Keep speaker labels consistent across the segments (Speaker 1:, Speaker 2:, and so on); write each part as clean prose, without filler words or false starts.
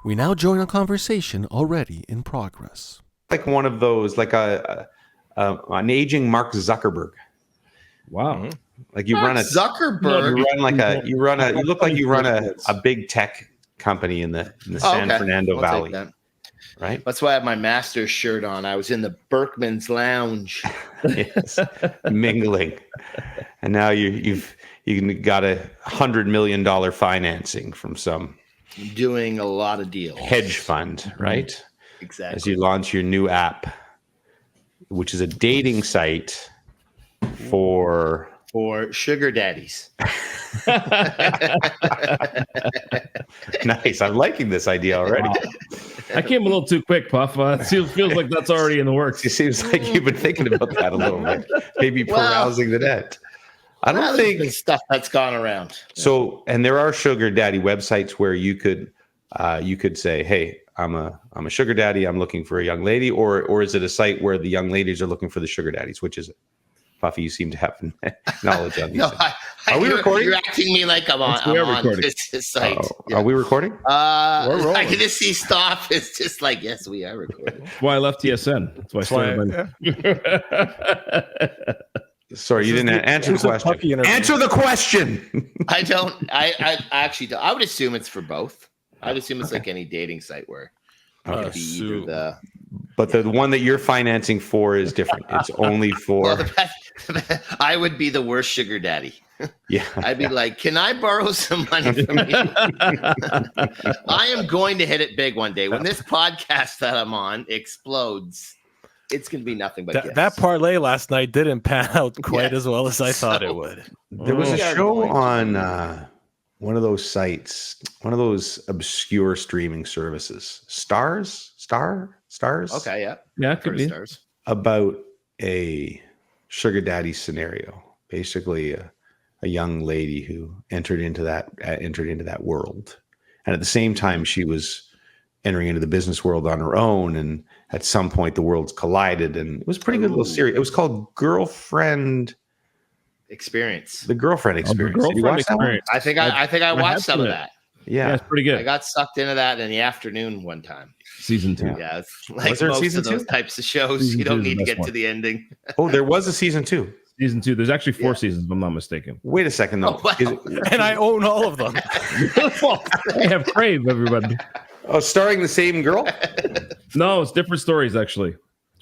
Speaker 1: We now join a conversation already in progress.
Speaker 2: Like one of those, like an aging Mark Zuckerberg.
Speaker 3: Wow.
Speaker 2: Like you
Speaker 4: Mark
Speaker 2: run a
Speaker 4: Zuckerberg.
Speaker 2: You look like you run a big tech company in the San Fernando Valley. Right?
Speaker 4: That's why I have my master's shirt on. I was in the Berkman's Lounge.
Speaker 2: Yes. Mingling. And now you've got $100 million financing from some
Speaker 4: doing a lot of deals.
Speaker 2: Hedge fund, right?
Speaker 4: Exactly.
Speaker 2: As you launch your new app, which is a dating site for
Speaker 4: sugar daddies.
Speaker 2: Nice. I'm liking this idea already.
Speaker 3: Wow. I came a little too quick, Puff. It feels like that's already in the works.
Speaker 2: It seems like you've been thinking about that a little bit. Maybe perusing the net. I don't think
Speaker 4: stuff that's gone around.
Speaker 2: So, and there are sugar daddy websites where you could say, "Hey, I'm a sugar daddy. I'm looking for a young lady," or is it a site where the young ladies are looking for the sugar daddies? Which is it? Puffy, you seem to have knowledge on these. Are we recording?
Speaker 4: You're acting me like I'm on this site.
Speaker 2: Are we recording?
Speaker 4: I can just see stuff. It's just like, yes, we are recording.
Speaker 3: That's why I left TSN. That's why I started.
Speaker 2: Sorry, you didn't answer the question. Answer the question.
Speaker 4: I don't. I actually don't. I would assume it's for both. I'd assume it's like any dating site where it could be either the.
Speaker 2: But the one that you're financing for is different. It's only for.
Speaker 4: Well, I would be the worst sugar daddy.
Speaker 2: Yeah,
Speaker 4: I'd be like, "Can I borrow some money from you?" I am going to hit it big one day when this podcast that I'm on explodes. It's going to be nothing but
Speaker 1: that parlay last night didn't pan out quite as well as I thought it would.
Speaker 2: There was a show on one of those sites, one of those obscure streaming services, Stars.
Speaker 4: Okay,
Speaker 3: yeah, could be
Speaker 4: Stars.
Speaker 2: About a sugar daddy scenario. Basically, a young lady who entered into that world, and at the same time, she was entering into the business world on her own, and at some point the worlds collided, and it was a pretty good little series. It was called Girlfriend
Speaker 4: Experience.
Speaker 2: The Girlfriend Experience.
Speaker 3: Did you watch that one?
Speaker 4: I think I watched some of that.
Speaker 2: Yeah,
Speaker 3: it's pretty good.
Speaker 4: I got sucked into that in the afternoon one time.
Speaker 3: Season 2.
Speaker 4: Yeah, it's like most of those types of shows. You don't need to get to the ending.
Speaker 2: Oh, there was a season 2.
Speaker 3: Season 2. There's actually 4 seasons, if I'm not mistaken.
Speaker 2: Wait a second, though.
Speaker 4: Oh, wow.
Speaker 1: And I own all of them.
Speaker 3: I have Crave, everybody.
Speaker 2: Oh, starring the same girl?
Speaker 3: No, it's different stories, actually.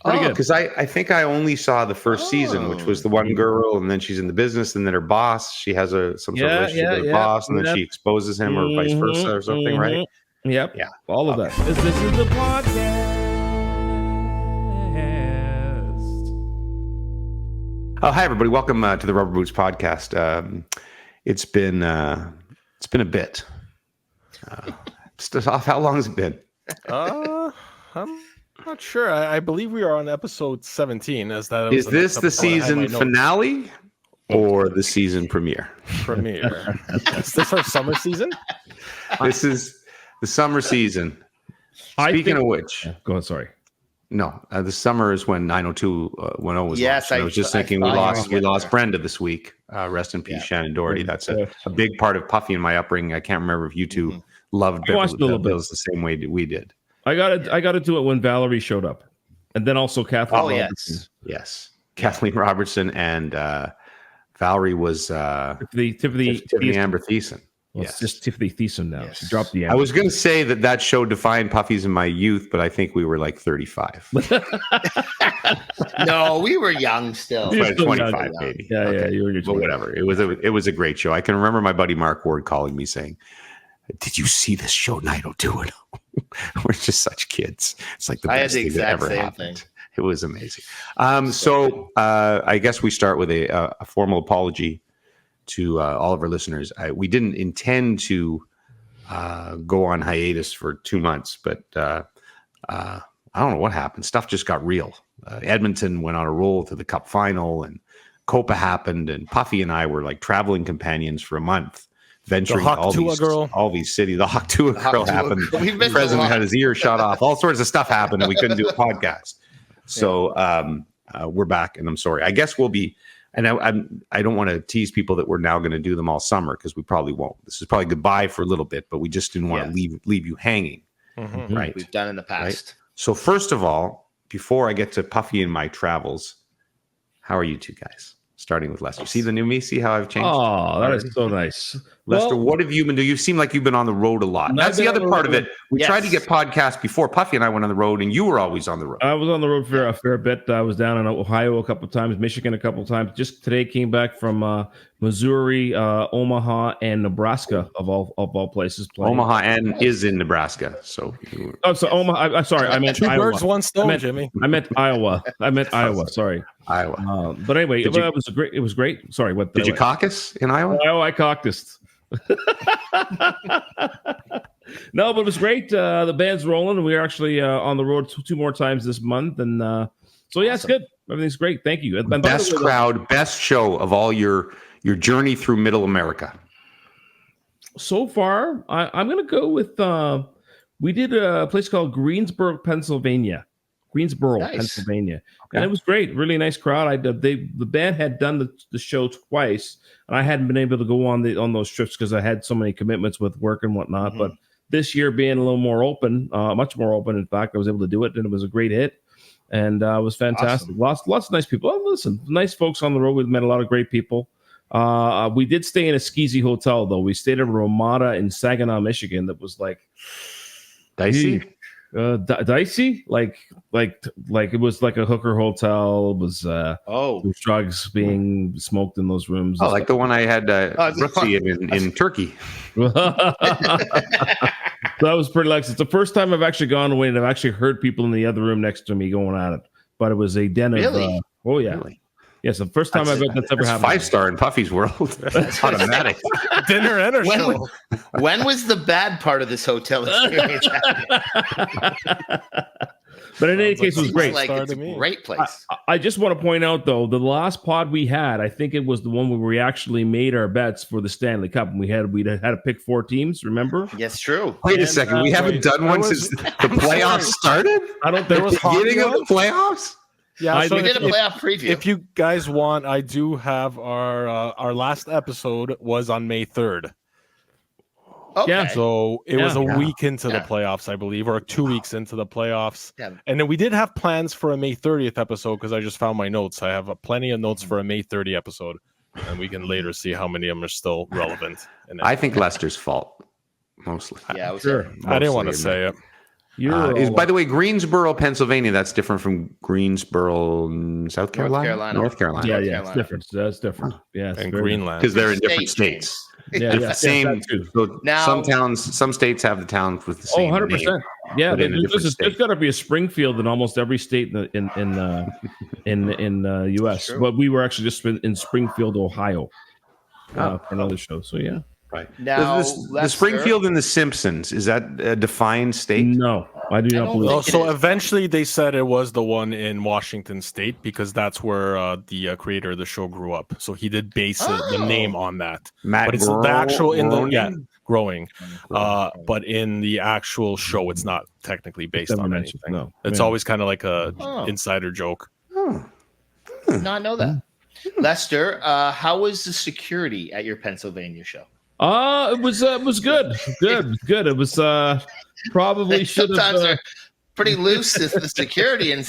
Speaker 3: Pretty good.
Speaker 2: Because I think I only saw the first season, which was the one girl, and then she's in the business, and then her boss, she has some sort of relationship with her boss, and then she exposes him, or vice versa, or something, right?
Speaker 3: Yep.
Speaker 2: Yeah.
Speaker 3: All of that. This is the podcast.
Speaker 2: Oh, hi everybody! Welcome to the Rubber Boots podcast. It's been a bit. How long has it been?
Speaker 1: I'm not sure. I believe we are on episode 17. Is
Speaker 2: this the season finale or the season premiere?
Speaker 1: Premiere. Is this our summer season?
Speaker 2: This is the summer season. Speaking of which,
Speaker 3: go ahead. Sorry.
Speaker 2: No, the summer is when 90210 was launched. I was just thinking we lost Brenda this week. Rest in peace, Shannon Doherty. That's a big part of Puffy and my upbringing. I can't remember if you two loved Beverly Hills the same way we did.
Speaker 3: I got to do it when Valerie showed up, and then also Kathleen.
Speaker 2: Oh
Speaker 3: Robertson.
Speaker 2: yes, Kathleen Robertson and Valerie was
Speaker 3: Tiffany
Speaker 2: Amber Thiessen.
Speaker 3: Well,
Speaker 2: yes.
Speaker 3: It's just Tiffany Thiessen now.
Speaker 2: Yes.
Speaker 3: She dropped the.
Speaker 2: I was going to say that show defined Puffies in my youth, but I think we were like 35.
Speaker 4: No, we were young still.
Speaker 2: 25, maybe.
Speaker 3: Yeah, okay. Yeah. You were
Speaker 2: but whatever. It was a great show. I can remember my buddy Mark Ward calling me saying, "Did you see this show 90210?" We're just such kids. It's like the best thing that ever happened. It was amazing. So I guess we start with a formal apology to all of our listeners. We didn't intend to go on hiatus for 2 months, but I don't know what happened. Stuff just got real. Edmonton went on a roll to the Cup final, and Copa happened, and Puffy and I were like traveling companions for a month, venturing all these cities. The Haktua girl happened. The president had his ear shot off. All sorts of stuff happened, and we couldn't do a podcast. So we're back, and I'm sorry. I guess we'll be. And I don't want to tease people that we're now going to do them all summer, because we probably won't. This is probably goodbye for a little bit, but we just didn't want to leave you hanging.
Speaker 1: Mhm.
Speaker 2: Right.
Speaker 4: we've done in the past.
Speaker 2: So first of all, before I get to Puffy and my travels, how are you two guys? Starting with Lester. See the new me? See how I've changed?
Speaker 3: Oh, that is so nice.
Speaker 2: Lester,
Speaker 3: Well,
Speaker 2: what have you been doing? You seem like you've been on the road a lot.
Speaker 3: I've
Speaker 2: That's the
Speaker 3: been on
Speaker 2: other
Speaker 3: the
Speaker 2: part of
Speaker 3: road.
Speaker 2: it. We tried to get podcasts before. Puffy and I went on the road, and you were always on the road.
Speaker 3: I was on the road for a fair bit. I was down in Ohio a couple of times, Michigan a couple of times. Just today came back from Missouri, Omaha, and Nebraska of all places. Playing.
Speaker 2: Omaha and is in Nebraska. So
Speaker 3: Omaha. I'm sorry, I meant
Speaker 1: Two
Speaker 3: Iowa.
Speaker 1: birds, one stone, Jimmy.
Speaker 3: I meant Iowa. Iowa. Sorry,
Speaker 2: Iowa.
Speaker 3: But anyway, it was great. It was great. Sorry, what
Speaker 2: Did you caucus in Iowa?
Speaker 3: Oh, I caucused. No, but it was great. The band's rolling. We're actually on the road two more times this month, and so yeah, it's good. Everything's great. Thank you. And
Speaker 2: Best crowd, best show of all your journey through Middle America.
Speaker 3: So far, I'm going to go with. We did a place called Greensboro, Pennsylvania. Pennsylvania, and it was great. Really nice crowd. The band had done the show twice, and I hadn't been able to go on those trips because I had so many commitments with work and whatnot.
Speaker 4: Mm-hmm.
Speaker 3: But this year being a little more open, much more open. In fact, I was able to do it, and it was a great hit, and it was fantastic.
Speaker 4: Awesome.
Speaker 3: Lots of nice people. Oh, listen, nice folks on the road. We've met a lot of great people. We did stay in a skeezy hotel though. We stayed at Ramada in Saginaw, Michigan. That was like
Speaker 2: Dicey?
Speaker 3: Dicey, like it was like a hooker hotel. It was there was drugs being smoked in those rooms.
Speaker 2: Oh, like the one I had Brooksy in Turkey.
Speaker 3: That was pretty lucky. It's the first time I've actually gone away and I've actually heard people in the other room next to me going at it. But it was a den of oh yeah.
Speaker 2: Really?
Speaker 3: Yes, the first time that's ever happened.
Speaker 2: 5-star in Puffy's world. That's automatic.
Speaker 1: Dinner and a show.
Speaker 4: When was the bad part of this hotel experience?
Speaker 3: But in any case, it was great.
Speaker 4: Like it's a great place.
Speaker 3: I just want to point out, though, the last pod we had, I think it was the one where we actually made our bets for the Stanley Cup, and we had to pick 4 teams. Remember?
Speaker 4: Yes, true.
Speaker 2: Wait a second, we haven't done one since the playoffs started.
Speaker 3: I don't think
Speaker 1: there was
Speaker 2: the beginning of the playoffs.
Speaker 1: Yeah,
Speaker 4: we did a playoff preview.
Speaker 1: If you guys want, I do have our last episode was on May 3rd.
Speaker 4: Okay.
Speaker 3: Yeah,
Speaker 1: so it was a week into the playoffs, I believe, or 2 weeks into the playoffs.
Speaker 4: Yeah.
Speaker 1: And then we did have plans for a May 30th episode because I just found my notes. I have plenty of notes for a May 30 episode, and we can later see how many of them are still relevant.
Speaker 2: I think Lester's fault, mostly.
Speaker 4: Yeah,
Speaker 3: sure.
Speaker 1: I didn't want to say it.
Speaker 2: By the way, Greensboro, Pennsylvania. That's different from Greensboro, South Carolina, North Carolina.
Speaker 3: Yeah, it's different. That's different. Yeah,
Speaker 1: and Greenland
Speaker 2: because they're in different states.
Speaker 3: Yeah,
Speaker 2: same. So
Speaker 4: now,
Speaker 2: some states have the towns with the same.
Speaker 3: 100%.
Speaker 2: Name,
Speaker 3: yeah, there's got to be a Springfield in almost every state in the U.S. But we were actually just in Springfield, Ohio, for another show. So yeah.
Speaker 2: Right.
Speaker 4: Now,
Speaker 2: the Springfield and the Simpsons, is that a defined state?
Speaker 3: No, I do not believe.
Speaker 1: So eventually they said it was the one in Washington State because that's where the creator of the show grew up. So he did base the name on that.
Speaker 2: Matt
Speaker 1: but it's the actual
Speaker 2: Growing?
Speaker 1: But in the actual show, it's not technically based on anything.
Speaker 3: No,
Speaker 1: it's always kind of like a insider joke.
Speaker 4: Did not know that. Lester, how was the security at your Pennsylvania show?
Speaker 3: It was good. Good. It was probably should have.
Speaker 4: Sometimes they're pretty loose as the security in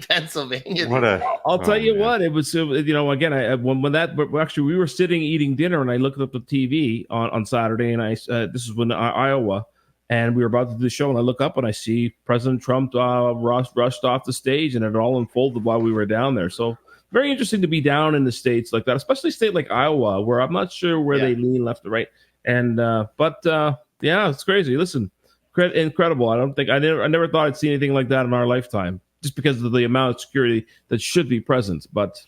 Speaker 4: Pennsylvania.
Speaker 3: I'll tell you what. It was again. We were sitting eating dinner, and I looked up the TV on Saturday, and this is when Iowa, and we were about to do the show, and I look up and I see President Trump rushed off the stage, and it all unfolded while we were down there. So. Very interesting to be down in the states like that, especially a state like Iowa, where I'm not sure where they lean left or right. And it's crazy. Listen, incredible. I never thought I'd see anything like that in our lifetime, just because of the amount of security that should be present. But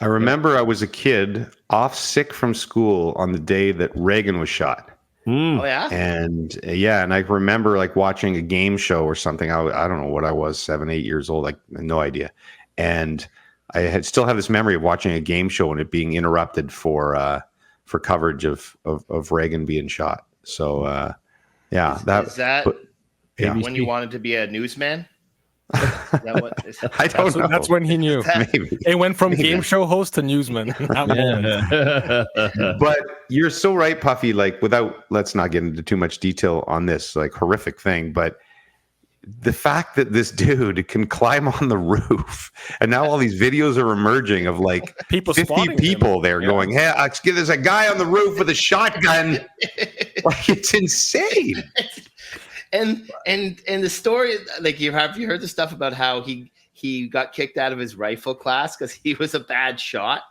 Speaker 2: I remember I was a kid off sick from school on the day that Reagan was shot.
Speaker 4: Oh yeah,
Speaker 2: and and I remember like watching a game show or something. I don't know what I was, 7, 8 years old, like no idea, and. I still have this memory of watching a game show and it being interrupted for coverage of Reagan being shot. So,
Speaker 4: is that when you wanted to be a newsman?
Speaker 2: I don't know.
Speaker 1: That's when he knew.
Speaker 2: Maybe.
Speaker 1: It went from game show host to newsman.
Speaker 2: But you're so right, Puffy. Like, let's not get into too much detail on this like horrific thing, but the fact that this dude can climb on the roof, and now all these videos are emerging of like 50 people there going, "Hey, there's a guy on the roof with a shotgun." Like, it's insane.
Speaker 4: And the story, like, you heard the stuff about how he got kicked out of his rifle class because he was a bad shot.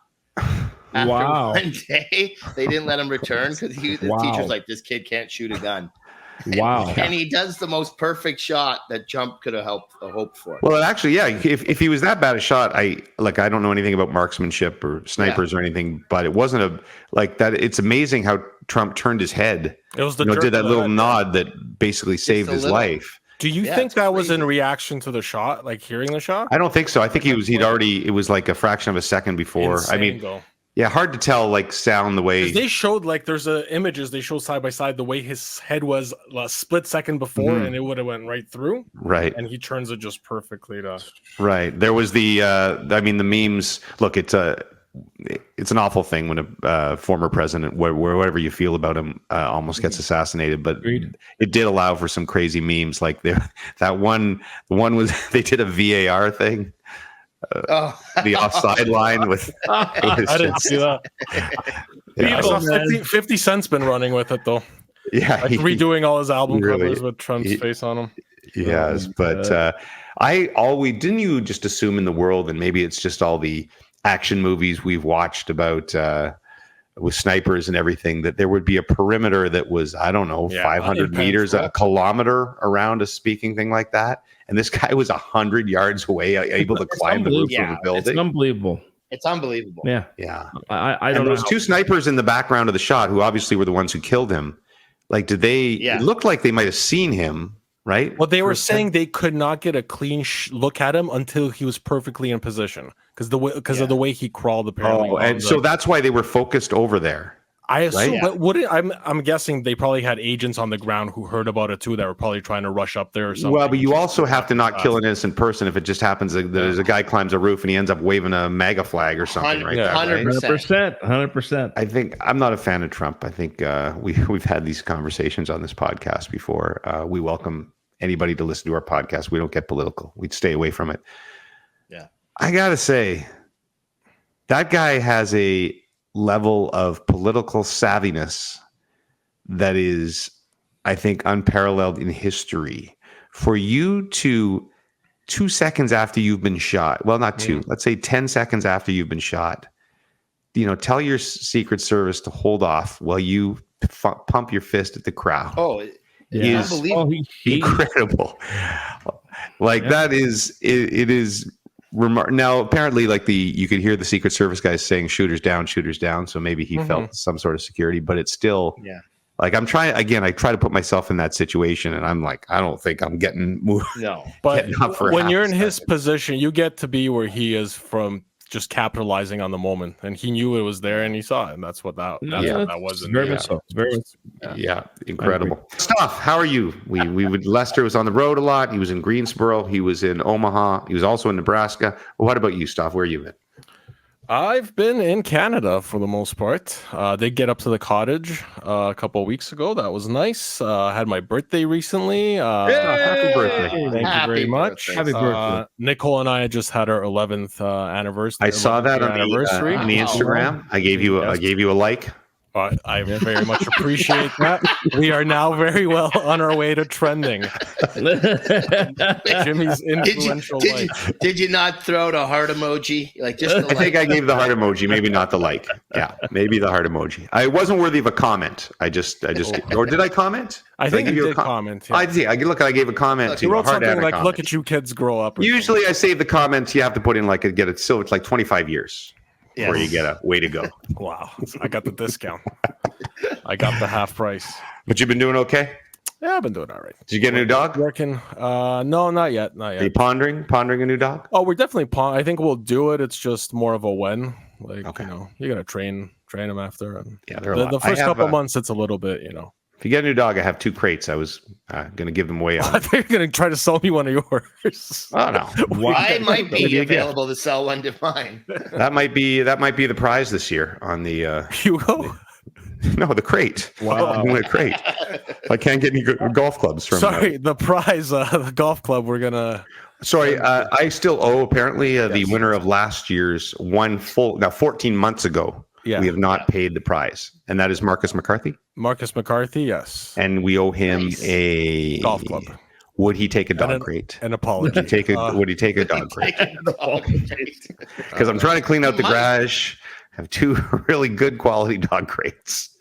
Speaker 3: Wow.
Speaker 4: One day they didn't let him return because the teacher's like, this kid can't shoot a gun.
Speaker 3: Wow.
Speaker 4: And he does the most perfect shot that jump could have hoped for.
Speaker 2: Well, actually, yeah. If he was that bad a shot, I don't know anything about marksmanship or snipers or anything, but it wasn't that. It's amazing how Trump turned his head.
Speaker 1: It was
Speaker 2: did that little nod that basically saved his life.
Speaker 1: Do you think that was in reaction to the shot, like hearing the shot?
Speaker 2: I don't think so. I think it was like a fraction of a second before.
Speaker 1: Insane,
Speaker 2: yeah, hard to tell, like, sound the way
Speaker 1: they showed, like, there's images they show side by side the way his head was a split second before, and it would have went right through,
Speaker 2: right,
Speaker 1: and he turns it just perfectly to
Speaker 2: right. There was the the memes. Look, it's an awful thing when a former president, whatever you feel about him, almost gets assassinated, but it did allow for some crazy memes, like the one was they did a VAR thing. The offside line with
Speaker 1: I didn't see that. I saw 50 Cent's been running with it though.
Speaker 2: Yeah,
Speaker 1: like redoing all his album covers with Trump's face on them.
Speaker 2: Yes, but didn't you just assume in the world, and maybe it's just all the action movies we've watched about with snipers and everything, that there would be a perimeter that was, I don't know, 500 meters, a kilometer around a speaking thing like that. And this guy was 100 yards away, able to climb the roof of a building.
Speaker 3: It's unbelievable.
Speaker 4: It's unbelievable.
Speaker 3: Yeah.
Speaker 2: Yeah.
Speaker 3: I don't know.
Speaker 2: Those two snipers in the background of the shot, who obviously were the ones who killed him, like, did they, it looked like they might have seen him, right?
Speaker 1: Well, they were saying they could not get a clean look at him until he was perfectly in position because of the way he crawled, apparently.
Speaker 2: Oh, and so that's why they were focused over there.
Speaker 1: I assume, right? But I'm guessing they probably had agents on the ground who heard about it too that were probably trying to rush up there or something.
Speaker 2: Well, but you also have to not kill an innocent person if it just happens that there's a guy climbs a roof and he ends up waving a MAGA flag or something, right?
Speaker 3: 100%.
Speaker 2: I think I'm not a fan of Trump. I think we've had these conversations on this podcast before. We welcome anybody to listen to our podcast. We don't get political. We'd stay away from it.
Speaker 4: Yeah,
Speaker 2: I gotta say, that guy has a level of political savviness that is, I think, unparalleled in history. For you to 2 seconds after you've been shot, well, not two, let's say 10 seconds after you've been shot, tell your Secret Service to hold off while you pump your fist at the crowd.
Speaker 4: Oh,
Speaker 2: is incredible. That is, it is. Now, apparently, you could hear the Secret Service guys saying shooters down. So maybe he felt some sort of security, but it's still, like, I try to put myself in that situation, and I'm like, I don't think I'm getting moved.
Speaker 4: No,
Speaker 1: but when you're in his position, you get to be where he is from, just capitalizing on the moment, and he knew it was there, and he saw it, and that's what that was.
Speaker 3: Very much so.
Speaker 2: Incredible stuff. How are you? Lester was on the road a lot. He was in Greensboro. He was in Omaha. He was also in Nebraska. Well, what about you, Stoff? Where you been?
Speaker 1: I've been in Canada for the most part. Did get up to the cottage a couple of weeks ago. That was nice. I had my birthday recently.
Speaker 2: Happy birthday.
Speaker 1: Thank you very much.
Speaker 3: Happy birthday.
Speaker 1: Nicole and I just had our 11th anniversary.
Speaker 2: I saw that on the Instagram. I gave you a like.
Speaker 1: I very much appreciate that. We are now very well on our way to trending. Jimmy's influential
Speaker 4: did you not throw out a heart emoji? I
Speaker 2: think I gave the heart emoji, maybe not the like. Yeah, maybe the heart emoji. I wasn't worthy of a comment. I just or did I comment?
Speaker 1: I think you did comment. Yeah.
Speaker 2: I see. I gave a comment.
Speaker 1: You wrote something like, "Look at you kids grow up."
Speaker 2: Usually, I save the comments. You have to put in it's like 25 years. Before you get a way to go.
Speaker 1: Wow. I got the discount. I got the half price.
Speaker 2: But you've been doing okay?
Speaker 1: Yeah, I've been doing all right.
Speaker 2: Did you get a new dog?
Speaker 1: Working. No, not yet. Not yet.
Speaker 2: Are you pondering a new dog?
Speaker 1: Oh, we're definitely I think we'll do it. It's just more of a when. Like, you got to train them after. And
Speaker 2: yeah,
Speaker 1: the first couple months, it's a little bit,
Speaker 2: If you get a new dog, I have 2 crates. I was going to give them away.
Speaker 1: I thought you were going to try to sell me one of yours.
Speaker 2: Oh no,
Speaker 4: I might be available to sell one to mine.
Speaker 2: that might be the prize this year on the
Speaker 1: Hugo.
Speaker 2: No, the crate.
Speaker 3: Wow.
Speaker 2: The crate. I can't get any golf clubs from.
Speaker 1: Sorry, the prize, the golf club. We're gonna.
Speaker 2: Sorry, I still owe apparently the winner of last year's 14 months ago.
Speaker 1: Yeah.
Speaker 2: We have not paid the prize, and that is Marcus McCarthy.
Speaker 1: Marcus McCarthy, yes.
Speaker 2: And we owe him a
Speaker 1: golf club.
Speaker 2: Would he take a dog crate?
Speaker 1: An apology.
Speaker 2: Would he take a dog crate? Because I'm trying to clean out the garage. I have 2 really good quality dog crates.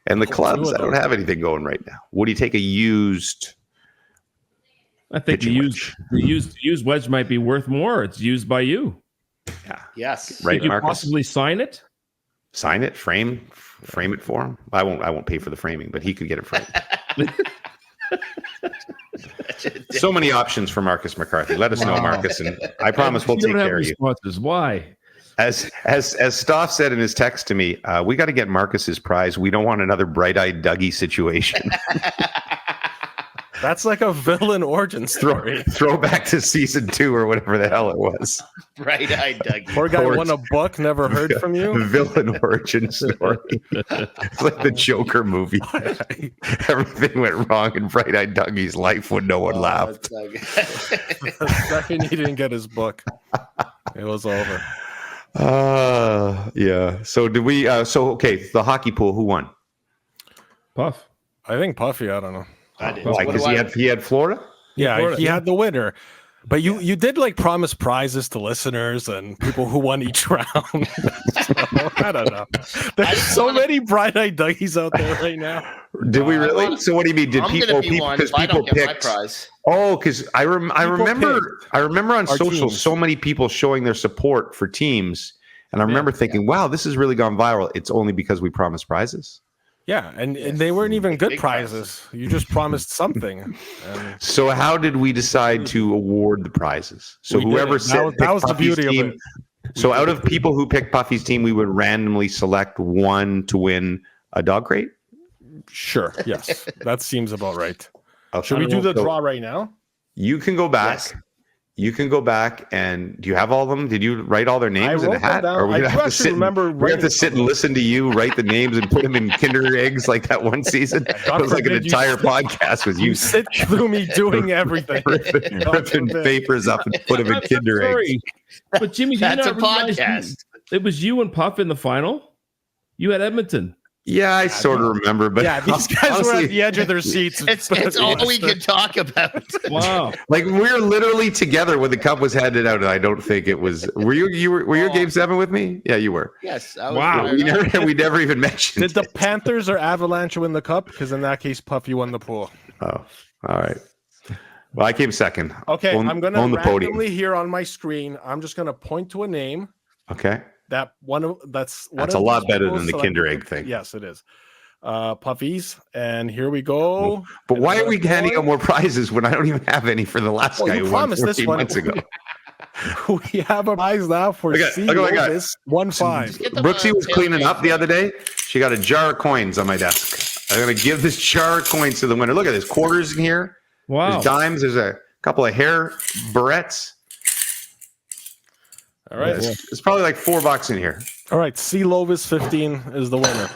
Speaker 2: And the clubs, I don't have anything going right now. Would he take a used?
Speaker 3: I think the used wedge might be worth more. It's used by you.
Speaker 2: Yeah.
Speaker 4: Yes.
Speaker 2: Right,
Speaker 3: Could you
Speaker 2: Marcus?
Speaker 3: possibly sign it?
Speaker 2: Sign it, frame it for him. I won't pay for the framing, but he could get it framed. So many options for Marcus McCarthy. Let us know, Marcus, and I promise we'll take care of you.
Speaker 3: Why?
Speaker 2: As Stoff said in his text to me, we got to get Marcus's prize. We don't want another bright-eyed Dougie situation.
Speaker 1: That's like a villain origin story.
Speaker 2: Throw back to season 2 or whatever the hell it was.
Speaker 4: Bright-eyed Dougie.
Speaker 1: Poor guy won a book, never heard from you.
Speaker 2: Villain origin story. It's like the Joker movie. Everything went wrong in Bright-eyed Dougie's life when no one laughed.
Speaker 1: The second he didn't get his book, it was over.
Speaker 2: Yeah. So did we? Okay, the hockey pool. Who won?
Speaker 3: Puff.
Speaker 1: I think Puffy. I don't know.
Speaker 4: I did.
Speaker 2: Why? Because he had Florida.
Speaker 1: Yeah,
Speaker 3: Florida,
Speaker 1: he had the winner. But you did like promise prizes to listeners and people who won each round. So, I don't know. There's so many bright-eyed Dougies out there right now.
Speaker 2: Did we really? So what do you mean? Did
Speaker 4: I'm
Speaker 2: people?
Speaker 4: Because
Speaker 2: people picked. Oh, because I remember on social
Speaker 1: teams.
Speaker 2: so many people showing their support for teams, and I remember thinking, wow, this has really gone viral. It's only because we promised prizes.
Speaker 1: Yeah, and they weren't even good prizes. You just promised something.
Speaker 2: So how did we decide to award the prizes? So whoever said
Speaker 1: that was the beauty of it.
Speaker 2: So out of people who picked Puffy's team, we would randomly select one to win a dog crate?
Speaker 1: Sure, yes. That seems about right.
Speaker 2: Okay.
Speaker 1: Should we do the draw right now?
Speaker 2: You can go back.
Speaker 4: Yes.
Speaker 2: You can go back and do you have all of them? Did you write all their names in a hat?
Speaker 1: Or we have to sit and listen to you
Speaker 2: write the names and put them in Kinder eggs like that one season? It was like an entire podcast with you.
Speaker 1: Sit through me doing everything.
Speaker 2: ripping papers up and put them in Kinder eggs.
Speaker 3: But Jimmy,
Speaker 4: that's a podcast.
Speaker 3: It was you and Puff in the final. You had Edmonton.
Speaker 2: Yeah, I sort of remember, but
Speaker 1: yeah, these guys
Speaker 2: honestly,
Speaker 1: were at the edge of their seats.
Speaker 4: It's all we could talk about.
Speaker 3: Wow!
Speaker 2: Like we were literally together when the cup was handed out, and I don't think it was. Were you Game 7 with me? Yeah, you were.
Speaker 4: Yes. I was
Speaker 3: Wow.
Speaker 2: We never even mentioned.
Speaker 1: Did the Panthers or Avalanche win the cup? Because in that case, Puffy won the pool.
Speaker 2: Oh, all right. Well, I came second.
Speaker 1: Okay, I'm going to
Speaker 2: on the podium
Speaker 1: randomly here on my screen. I'm just going to point to a name.
Speaker 2: Okay.
Speaker 1: That's
Speaker 2: a lot better than the Kinder Egg thing.
Speaker 1: Yes, it is. Puppies, and here we go.
Speaker 2: But why are we handing out more prizes when I don't even have any for the last guy who won 14 months ago?
Speaker 1: We have a prize now for C. Lovis 1-5.
Speaker 2: Brooksy was cleaning up the other day. She got a jar of coins on my desk. I'm going to give this jar of coins to the winner. Look at this, quarters in here.
Speaker 3: Wow.
Speaker 2: There's dimes. There's a couple of hair barrettes.
Speaker 1: All right.
Speaker 2: It's probably like $4 in here.
Speaker 1: All right. C. Lovis 15 is the winner.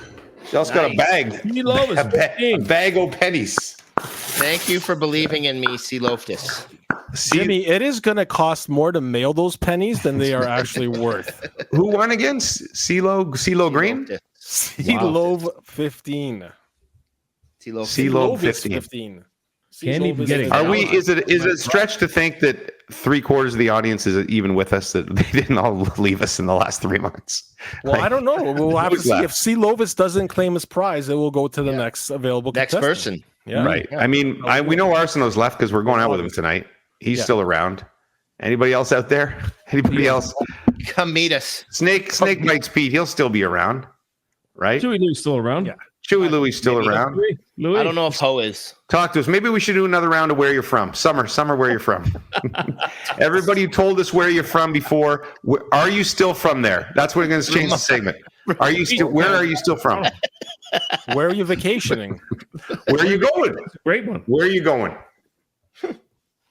Speaker 2: She also got a bag.
Speaker 3: C. Lovis,
Speaker 2: a bag of pennies.
Speaker 4: Thank you for believing in me, C. Loftus.
Speaker 1: Jimmy, it is going to cost more to mail those pennies than they are actually worth.
Speaker 2: Who won again? CeeLo Green?
Speaker 1: C-Love 15.
Speaker 2: C-Love 15.
Speaker 3: Can't even get it.
Speaker 2: Are we? Is it a stretch to think that 3/4 of the audience is even with us, that they didn't all leave us in the last 3 months?
Speaker 1: Well, I don't know. We'll have to see. If C. Lovis doesn't claim his prize, it will go to the next available
Speaker 4: person.
Speaker 1: Yeah.
Speaker 2: Right. Yeah. I mean, we know Arsenault's left because we're going out with him tonight. He's still around. Anybody else out there? Anybody else?
Speaker 4: Come meet us.
Speaker 2: Snake bites Pete. He'll still be around, right?
Speaker 3: Chewy Lou's still around.
Speaker 1: Yeah.
Speaker 2: Chewy Louie still around.
Speaker 3: Louis.
Speaker 4: I don't know if Ho is.
Speaker 2: Talk to us. Maybe we should do another round of where you're from. Summer, where you're from. Everybody who told us where you're from before, are you still from there? That's what we're going to change the segment. Are you still? Where are you still from?
Speaker 1: Where are you vacationing?
Speaker 2: Where are you going?
Speaker 3: That's a great one.
Speaker 2: Where are you going?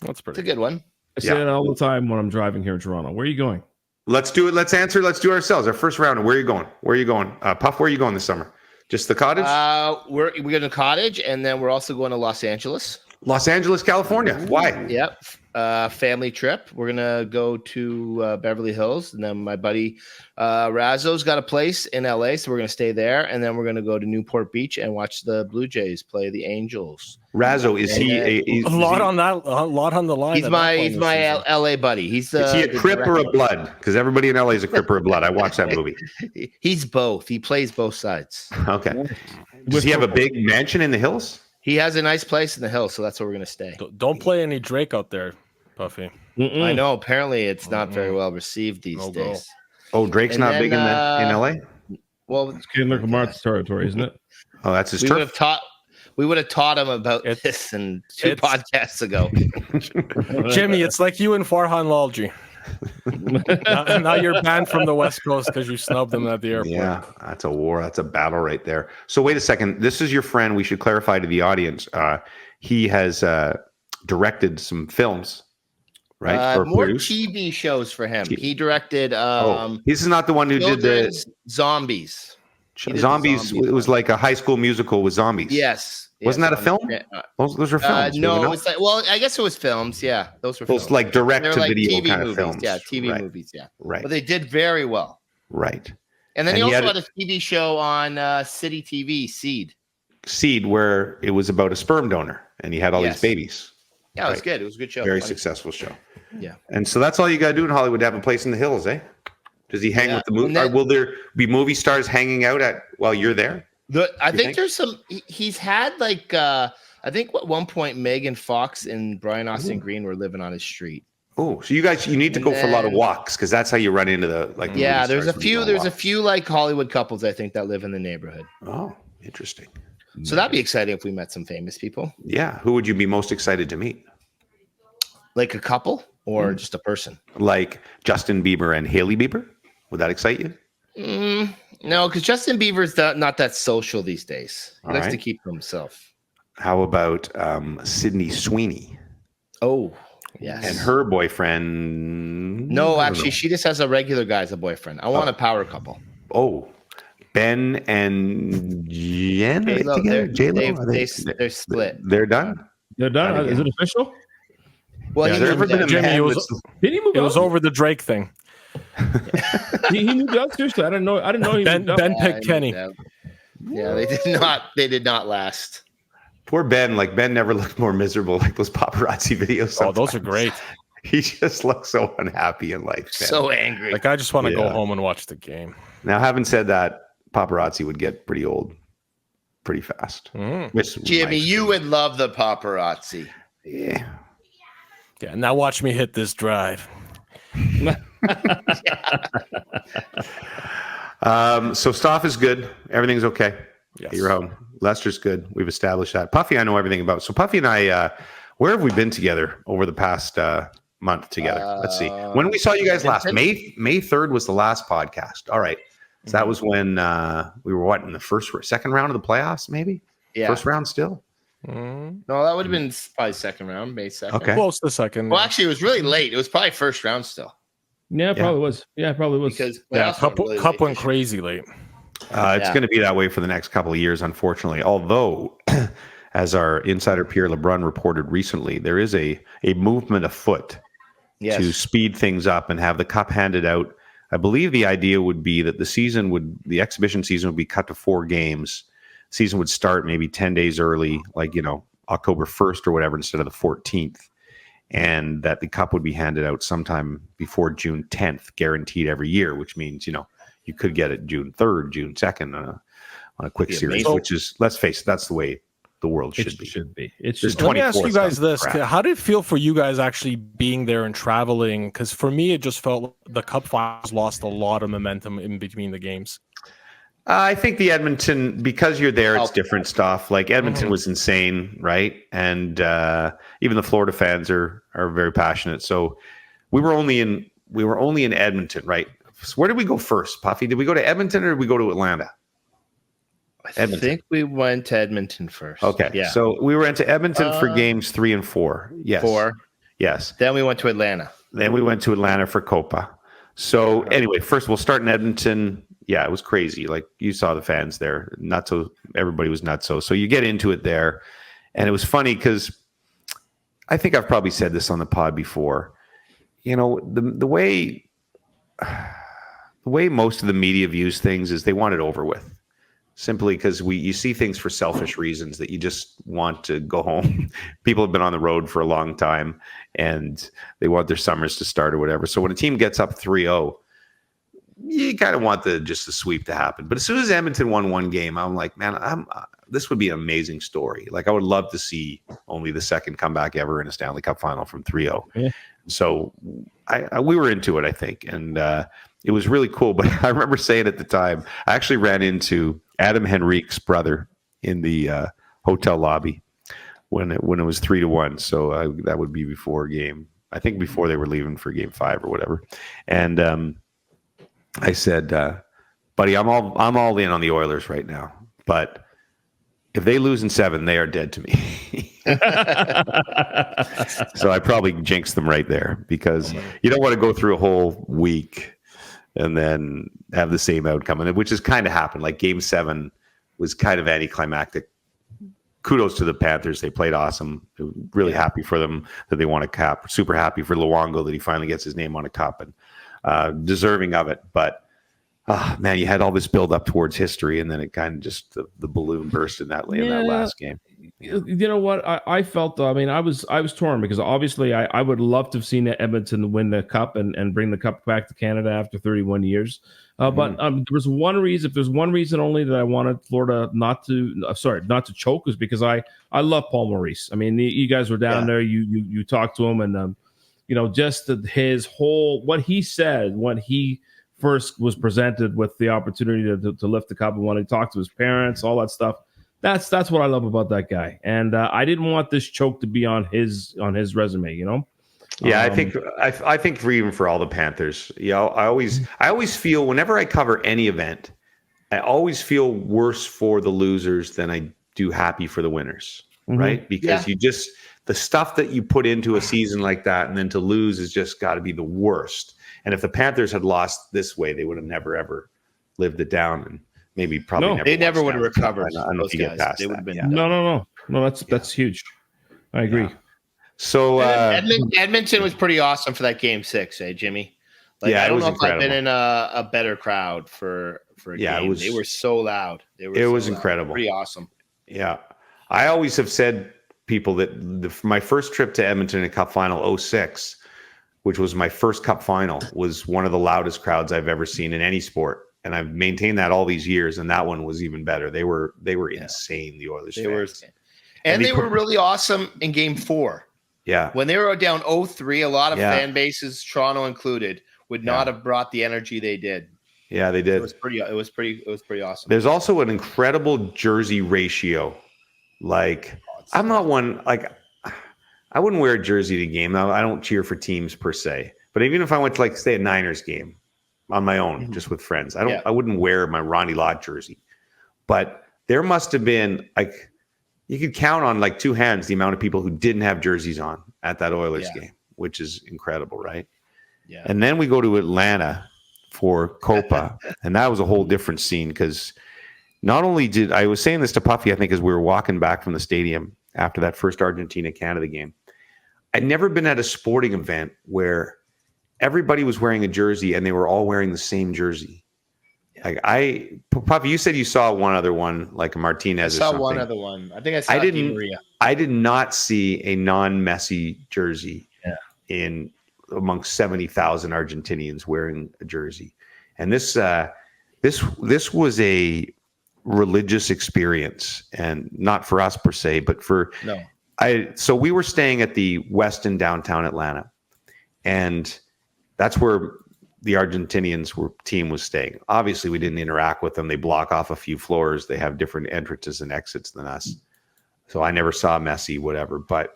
Speaker 1: That's
Speaker 4: It's a good one.
Speaker 3: I say it all the time when I'm driving here in Toronto. Where are you going?
Speaker 2: Let's do it. Let's answer. Let's do it ourselves. Our first round. Where are you going? Where are you going? Puff, where are you going this summer? Just the cottage?
Speaker 4: We're going to cottage, and then we're also going to Los Angeles.
Speaker 2: Los Angeles, California. Why?
Speaker 4: Yep. Family trip. We're gonna go to Beverly Hills, and then my buddy Razzo's got a place in LA, so we're gonna stay there, and then we're gonna go to Newport Beach and watch the Blue Jays play the Angels.
Speaker 2: Razzo, is he
Speaker 1: a lot on the line?
Speaker 4: He's my LA buddy.
Speaker 2: Is he a Crip or a Blood? Because everybody in LA is a Crip or a Blood. I watched that movie.
Speaker 4: He's both. He plays both sides.
Speaker 2: Okay. Does he have a big mansion in the hills?
Speaker 4: He has a nice place in the hills, so that's where we're going to stay.
Speaker 1: Don't play any Drake out there, Puffy.
Speaker 4: I know. Apparently, it's not very well received these days.
Speaker 2: Oh, Drake's not big in LA?
Speaker 4: Well,
Speaker 3: it's Kendrick Lamar's territory, isn't it?
Speaker 2: Oh, that's his turf.
Speaker 4: We would have taught him about this in two podcasts ago.
Speaker 1: Jimmy, it's like you and Farhan Lalji. now you're banned from the West Coast because you snubbed them at the airport.
Speaker 2: Yeah, that's a war. That's a battle right there. So wait a second. This is your friend. We should clarify to the audience. He has directed some films, right? Or
Speaker 4: more
Speaker 2: produced.
Speaker 4: TV shows for him. He directed.
Speaker 2: This is not the one who did the
Speaker 4: Zombies.
Speaker 2: Zombies. It was like a high school musical with zombies.
Speaker 4: Yes.
Speaker 2: Wasn't that a film? Those were films.
Speaker 4: No, it's like, well, I guess it was films. Yeah, those were films.
Speaker 2: Like direct-to-video
Speaker 4: TV
Speaker 2: kind
Speaker 4: movies.
Speaker 2: of films.
Speaker 4: Yeah, TV movies. Yeah,
Speaker 2: right.
Speaker 4: But they did very well.
Speaker 2: Right.
Speaker 4: And then he also had a TV show on City TV, Seed,
Speaker 2: where it was about a sperm donor, and he had all these babies.
Speaker 4: Yeah, it was good. It was a good show.
Speaker 2: Very successful show.
Speaker 4: Yeah.
Speaker 2: And so that's all you got to do in Hollywood to have a place in the hills, eh? Does he hang with the movie? Will there be movie stars hanging out while you're there?
Speaker 4: I think there's some. He's had like I think at one point Megan Fox and Brian Austin Green were living on his street.
Speaker 2: Oh, so you need to go for a lot of walks because that's how you run into the like.
Speaker 4: Yeah, there's a few like Hollywood couples I think that live in the neighborhood.
Speaker 2: Oh, interesting.
Speaker 4: So that'd be exciting if we met some famous people.
Speaker 2: Yeah, who would you be most excited to meet?
Speaker 4: Like a couple or just a person?
Speaker 2: Like Justin Bieber and Hailey Bieber. Would that excite you?
Speaker 4: No, because Justin Bieber's not that social these days. He likes to keep to himself.
Speaker 2: How about Sydney Sweeney?
Speaker 4: Oh, yes.
Speaker 2: And her boyfriend?
Speaker 4: No, actually, she just has a regular guy as a boyfriend. I want a power couple.
Speaker 2: Oh, Ben and Jen?
Speaker 4: J-Lo, they're split.
Speaker 2: They're done?
Speaker 3: They're done? Is it official?
Speaker 4: Well,
Speaker 1: Jimmy, it was over the Drake thing.
Speaker 3: he moved out. Seriously, I didn't know he moved out.
Speaker 1: Ben picked Kenny.
Speaker 4: Yeah, they did not last.
Speaker 2: Poor Ben. Like Ben never looked more miserable. Like those paparazzi videos. Sometimes.
Speaker 1: Oh, those are great.
Speaker 2: He just looks so unhappy in life. Ben.
Speaker 4: So angry.
Speaker 1: Like I just want to go home and watch the game.
Speaker 2: Now, having said that, paparazzi would get pretty old pretty fast.
Speaker 4: Jimmy, you would love the paparazzi.
Speaker 2: Yeah.
Speaker 1: Yeah. Now watch me hit this drive.
Speaker 2: So Stoff is good. Everything's okay.
Speaker 1: Yes.
Speaker 2: You're home. Lester's good. We've established that. Puffy, I know everything about. So Puffy and I, where have we been together over the past month together? Let's see. When we saw you guys last, May 3rd was the last podcast. All right. So that was when we were in the second round of the playoffs, maybe?
Speaker 4: Yeah.
Speaker 2: First round still?
Speaker 4: No, that would have been probably second round, May 2nd.
Speaker 2: Okay.
Speaker 1: Close to second.
Speaker 4: Well, actually, it was really late. It was probably first round still.
Speaker 3: Yeah, it probably was. Yeah, it probably was.
Speaker 4: Because
Speaker 1: Cup went crazy late.
Speaker 2: It's going to be that way for the next couple of years, unfortunately. Although, as our insider Pierre LeBrun reported recently, there is a movement afoot to speed things up and have the cup handed out. I believe the idea would be that the exhibition season would be cut to 4 games. Season would start maybe 10 days early, like, October 1st or whatever, instead of the 14th. And that the cup would be handed out sometime before June 10th, guaranteed every year, which means, you could get it June 3rd, June 2nd on a quick series, which is, let's face it, that's the way the world should be.
Speaker 1: Let me ask you guys this. How did it feel for you guys actually being there and traveling? Because for me, it just felt the Cup Finals lost a lot of momentum in between the games.
Speaker 2: I think the Edmonton, because you're there, it's different stuff. Like Edmonton was insane, right? And even the Florida fans are very passionate. So we were only in Edmonton, right? So where did we go first, Puffy? Did we go to Edmonton or did we go to Atlanta?
Speaker 4: I think we went to Edmonton first.
Speaker 2: Okay.
Speaker 4: Yeah.
Speaker 2: So we went to Edmonton for games 3 and 4. Yes.
Speaker 4: 4.
Speaker 2: Yes.
Speaker 4: Then we went to Atlanta.
Speaker 2: Then we went to Atlanta for Copa. So anyway, first we'll start in Edmonton. Yeah, it was crazy. Like you saw the fans there. Everybody was nutso. So you get into it there. And it was funny because I think I've probably said this on the pod before. You know, the way most of the media views things is they want it over with. Simply because you see things for selfish reasons that you just want to go home. People have been on the road for a long time and they want their summers to start or whatever. So when a team gets up 3-0, you kind of want the sweep to happen. But as soon as Edmonton won one game, I'm like, man, this would be an amazing story. Like I would love to see only the second comeback ever in a Stanley Cup final from 3-0. Yeah. So we were into it, I think. And it was really cool. But I remember saying at the time, I actually ran into Adam Henrique's brother in the hotel lobby when it was 3-1. So that would be before before they were leaving for game 5 or whatever. And I said, buddy, I'm all in on the Oilers right now, but if they lose in 7, they are dead to me. So I probably jinxed them right there because you don't want to go through a whole week and then have the same outcome, which has kind of happened. Like game 7 was kind of anticlimactic. Kudos to the Panthers. They played awesome. Really happy for them that they won a cup. Super happy for Luongo that he finally gets his name on a cup and deserving of it. But man, you had all this build up towards history, and then it kind of just the balloon burst in that last game.
Speaker 3: You know what? I felt. I mean, I was torn because obviously I would love to have seen Edmonton win the cup and bring the cup back to Canada after 31 years. But there was one reason. If there's one reason only that I wanted Florida not to choke, was because I love Paul Maurice. I mean, you guys were down there. You talked to him, and just his whole what he said when he first was presented with the opportunity to lift the cup and when he talked to his parents, all that stuff. That's what I love about that guy. And I didn't want this choke to be on his resume,
Speaker 2: Yeah, I think for all the Panthers, I always feel whenever I cover any event, I always feel worse for the losers than I do happy for the winners, right? Because the stuff that you put into a season like that and then to lose is just got to be the worst. And if the Panthers had lost this way, they would have never ever lived it down, and
Speaker 4: they never would have recovered.
Speaker 2: I don't know if you get past
Speaker 4: they would
Speaker 2: that.
Speaker 4: have been
Speaker 3: No. That's huge. I agree.
Speaker 2: Yeah. So
Speaker 4: Edmonton was pretty awesome for that game 6, Jimmy? Like, I don't know
Speaker 2: incredible.
Speaker 4: if I've been in a better crowd for a game. They were so loud.
Speaker 2: It was incredible.
Speaker 4: Pretty awesome.
Speaker 2: Yeah, I always have said people that my first trip to Edmonton in a Cup final 06, which was my first Cup final, was one of the loudest crowds I've ever seen in any sport. And I've maintained that all these years, and that one was even better. They were insane, the Oilers fans.
Speaker 4: And they were really awesome in game 4.
Speaker 2: Yeah.
Speaker 4: When they were down 0-3, a lot of fan bases, Toronto included, would not have brought the energy they did.
Speaker 2: Yeah, they did.
Speaker 4: It was pretty awesome.
Speaker 2: There's also an incredible jersey ratio. Like, I'm not one, like, I wouldn't wear a jersey to a game. I don't cheer for teams per se. But even if I went to, say, a Niners game on my own, just with friends, I wouldn't wear my Ronnie Lott jersey. But there must have been, you could count on, 2 hands the amount of people who didn't have jerseys on at that Oilers game, which is incredible, right? Yeah. And then we go to Atlanta for Copa, and that was a whole different scene because not only did I was saying this to Puffy, I think, as we were walking back from the stadium after that first Argentina-Canada game. I'd never been at a sporting event where everybody was wearing a jersey and they were all wearing the same jersey. Puffy, you said you saw one other one, like a Martinez or something. I saw
Speaker 4: one other one. I think I saw Di Maria.
Speaker 2: I did not see a non-Messi jersey in amongst 70,000 Argentinians wearing a jersey. And this was a religious experience, and not for us per se, but so we were staying at the Westin downtown Atlanta, and that's where the Argentinians team was staying. Obviously, we didn't interact with them. They block off a few floors. They have different entrances and exits than us. So I never saw Messi, whatever. But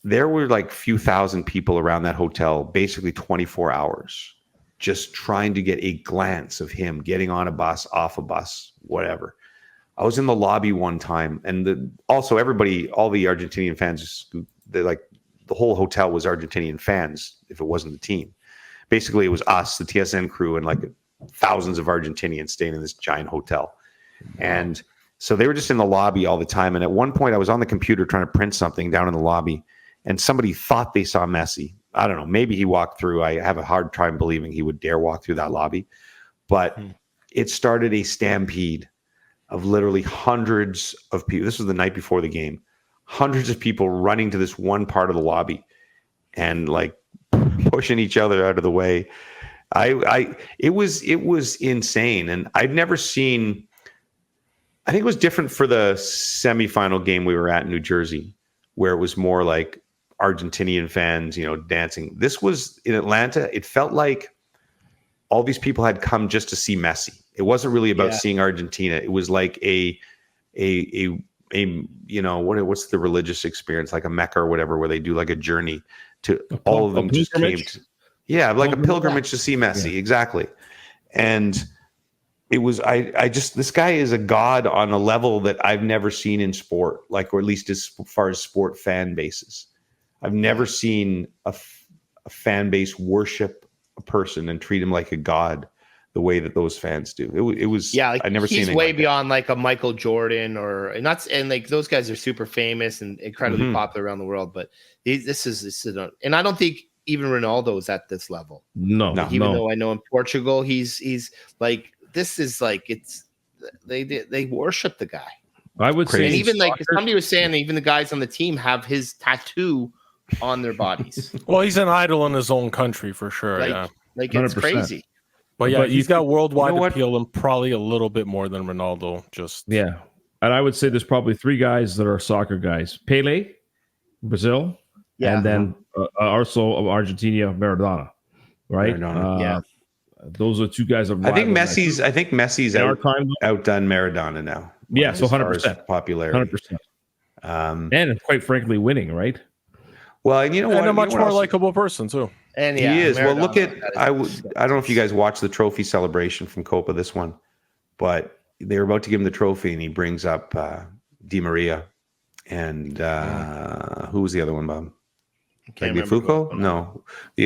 Speaker 2: there were a few thousand people around that hotel, basically 24 hours, just trying to get a glance of him getting on a bus, off a bus, whatever. I was in the lobby one time, and also everybody, all the Argentinian fans, the whole hotel was Argentinian fans. If it wasn't the team, basically it was us, the TSN crew, and like thousands of Argentinians staying in this giant hotel. And so they were just in the lobby all the time. And at one point, I was on the computer trying to print something down in the lobby, and somebody thought they saw Messi. I don't know. Maybe he walked through. I have a hard time believing he would dare walk through that lobby, but it started a stampede of literally hundreds of people. This was the night before the game. Hundreds of people running to this one part of the lobby and like pushing each other out of the way. It was insane. And I've never seen, I think it was different for the semifinal game we were at in New Jersey, where it was more like Argentinian fans, dancing. This was in Atlanta. It felt like all these people had come just to see Messi. It wasn't really about seeing Argentina. It was like a what's the religious experience, like a Mecca or whatever, where they do like a journey to all of them just came to, like a pilgrimage to see Messi. Exactly. And it was, this guy is a god on a level that I've never seen in sport, like, or at least as far as sport fan bases. I've never seen a fan base worship a person and treat him like a god the way that those fans do. It was I never seen
Speaker 4: he's way beyond like a Michael Jordan and like those guys are super famous and incredibly popular around the world. But this is and I don't think even Ronaldo is at this level.
Speaker 3: No.
Speaker 4: Even though I know in Portugal he's like, this is like, it's they worship the guy.
Speaker 3: I would say,
Speaker 4: and even like somebody was saying, even the guys on the team have his tattoo on their bodies.
Speaker 1: Well, he's an idol in his own country for sure.
Speaker 4: Like it's 100%. Crazy.
Speaker 1: But he's got worldwide appeal and probably a little bit more than Ronaldo.
Speaker 3: And I would say there's probably three guys that are soccer guys: Pele, Brazil, and then also of Argentina, Maradona. Right?
Speaker 2: Maradona.
Speaker 3: Those are two guys.
Speaker 2: I think Messi's outdone Maradona now.
Speaker 3: Yeah, so 100%
Speaker 2: popularity,
Speaker 3: 100%. And quite frankly, winning, right?
Speaker 2: Well, and
Speaker 1: and a much more likable person too.
Speaker 4: And
Speaker 2: he is. Maradona, well, look at I don't know if you guys watched the trophy celebration from Copa, this one, but they were about to give him the trophy, and he brings up Di Maria and who was the other one, Bob? Fuco? No,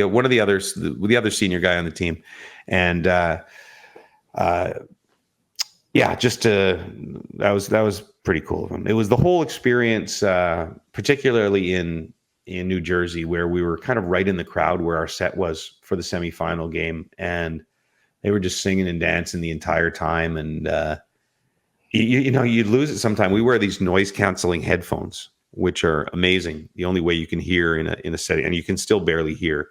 Speaker 2: one of the others, the other senior guy on the team, and that was pretty cool of him. It was the whole experience, particularly in New Jersey, where we were kind of right in the crowd where our set was for the semifinal game, and they were just singing and dancing the entire time. And you'd lose it sometime. We wear these noise canceling headphones, which are amazing. The only way you can hear in a setting, and you can still barely hear,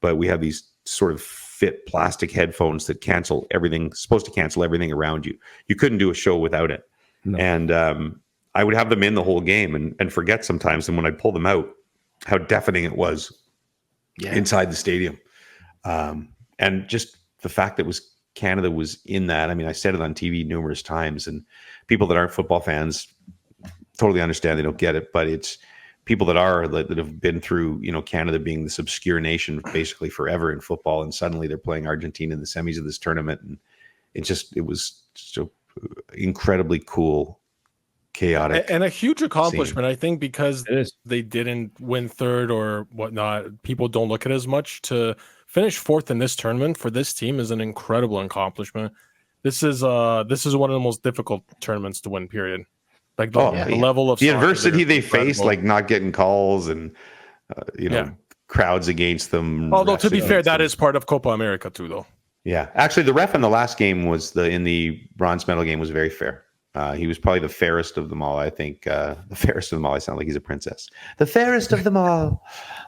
Speaker 2: but we have these sort of fit plastic headphones that supposed to cancel everything around you. You couldn't do a show without it. No. And I would have them in the whole game and forget sometimes. And when I'd pull them out, how deafening it was inside the stadium. And just the fact that Canada was in that. I mean, I said it on TV numerous times, and people that aren't football fans totally understand. They don't get it, but it's people that have been through, Canada being this obscure nation basically forever in football. And suddenly they're playing Argentina in the semis of this tournament. And it was so incredibly cool, chaotic,
Speaker 1: and a huge accomplishment. I think because they didn't win third or whatnot, people don't look at it as much. To finish fourth in this tournament for this team is an incredible accomplishment. This is one of the most difficult tournaments to win, period. Like the level of
Speaker 2: the adversity they face, like not getting calls and crowds against them.
Speaker 1: Although to be fair, that is part of Copa America too, though.
Speaker 2: Yeah, actually, the ref in the last game in the bronze medal game was very fair. He was probably the fairest of them all. I think the fairest of them all. I sound like he's a princess. The fairest of them all.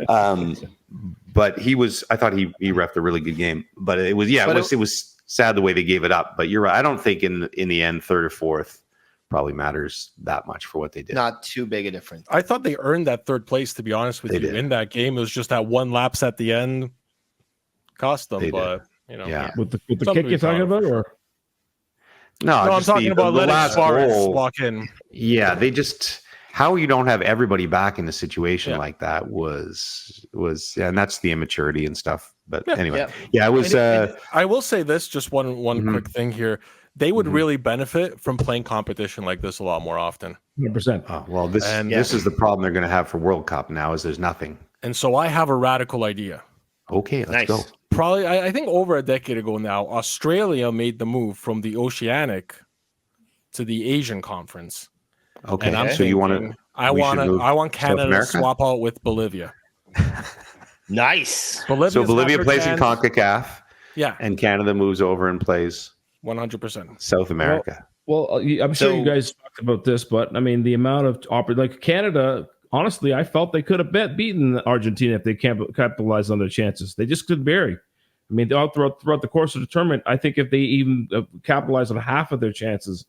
Speaker 2: But I thought he refed a really good game. But it was it was sad the way they gave it up. But you're right. I don't think in the end, third or fourth probably matters that much for what they did.
Speaker 4: Not too big a difference.
Speaker 1: I thought they earned that third place, to be honest with you. In that game, it was just that one lapse at the end cost them. With
Speaker 3: the kick you're talking about, or
Speaker 2: no,
Speaker 1: I'm talking about letting Suarez walk in.
Speaker 2: Yeah, they just how you don't have everybody back in a situation like that was and that's the immaturity and stuff But anyway, it was.
Speaker 1: I will say this, just one quick thing here. They would really benefit from playing competition like this a lot more often.
Speaker 3: 100%.
Speaker 2: Oh, well, this is the problem they're going to have for World Cup now is there's nothing.
Speaker 1: And so I have a radical idea.
Speaker 2: Okay, let's go.
Speaker 1: Probably, I think over a decade ago now, Australia made the move from the Oceanic to the Asian Conference.
Speaker 2: Okay, so you want to?
Speaker 1: I want Canada to swap out with Bolivia.
Speaker 4: Nice.
Speaker 2: So Bolivia plays in CONCACAF.
Speaker 1: Yeah,
Speaker 2: and Canada moves over and plays
Speaker 1: 100%
Speaker 2: South America.
Speaker 3: Well, I'm sure you guys talked about this, but I mean, the amount of like Canada, honestly, I felt they could have beaten Argentina if they capitalized on their chances. They just couldn't bury. I mean, throughout the course of the tournament, I think if they even capitalized on half of their chances,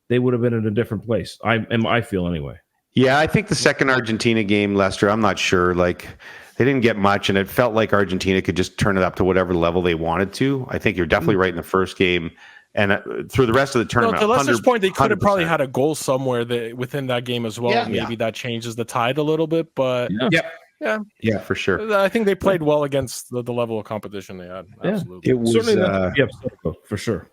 Speaker 3: they would have been in a different place. I feel anyway.
Speaker 2: Yeah, I think the second Argentina game, Lester, I'm not sure. Like, they didn't get much, and it felt like Argentina could just turn it up to whatever level they wanted to. I think you're definitely right in the first game. And through the rest of the tournament,
Speaker 1: to Lester's point, they could have probably had a goal somewhere within that game as well.
Speaker 4: Yeah.
Speaker 1: Maybe that changes the tide a little bit, but
Speaker 2: yeah, for sure.
Speaker 1: I think they played well against the level of competition they had. Absolutely,
Speaker 2: it was
Speaker 3: certainly for sure.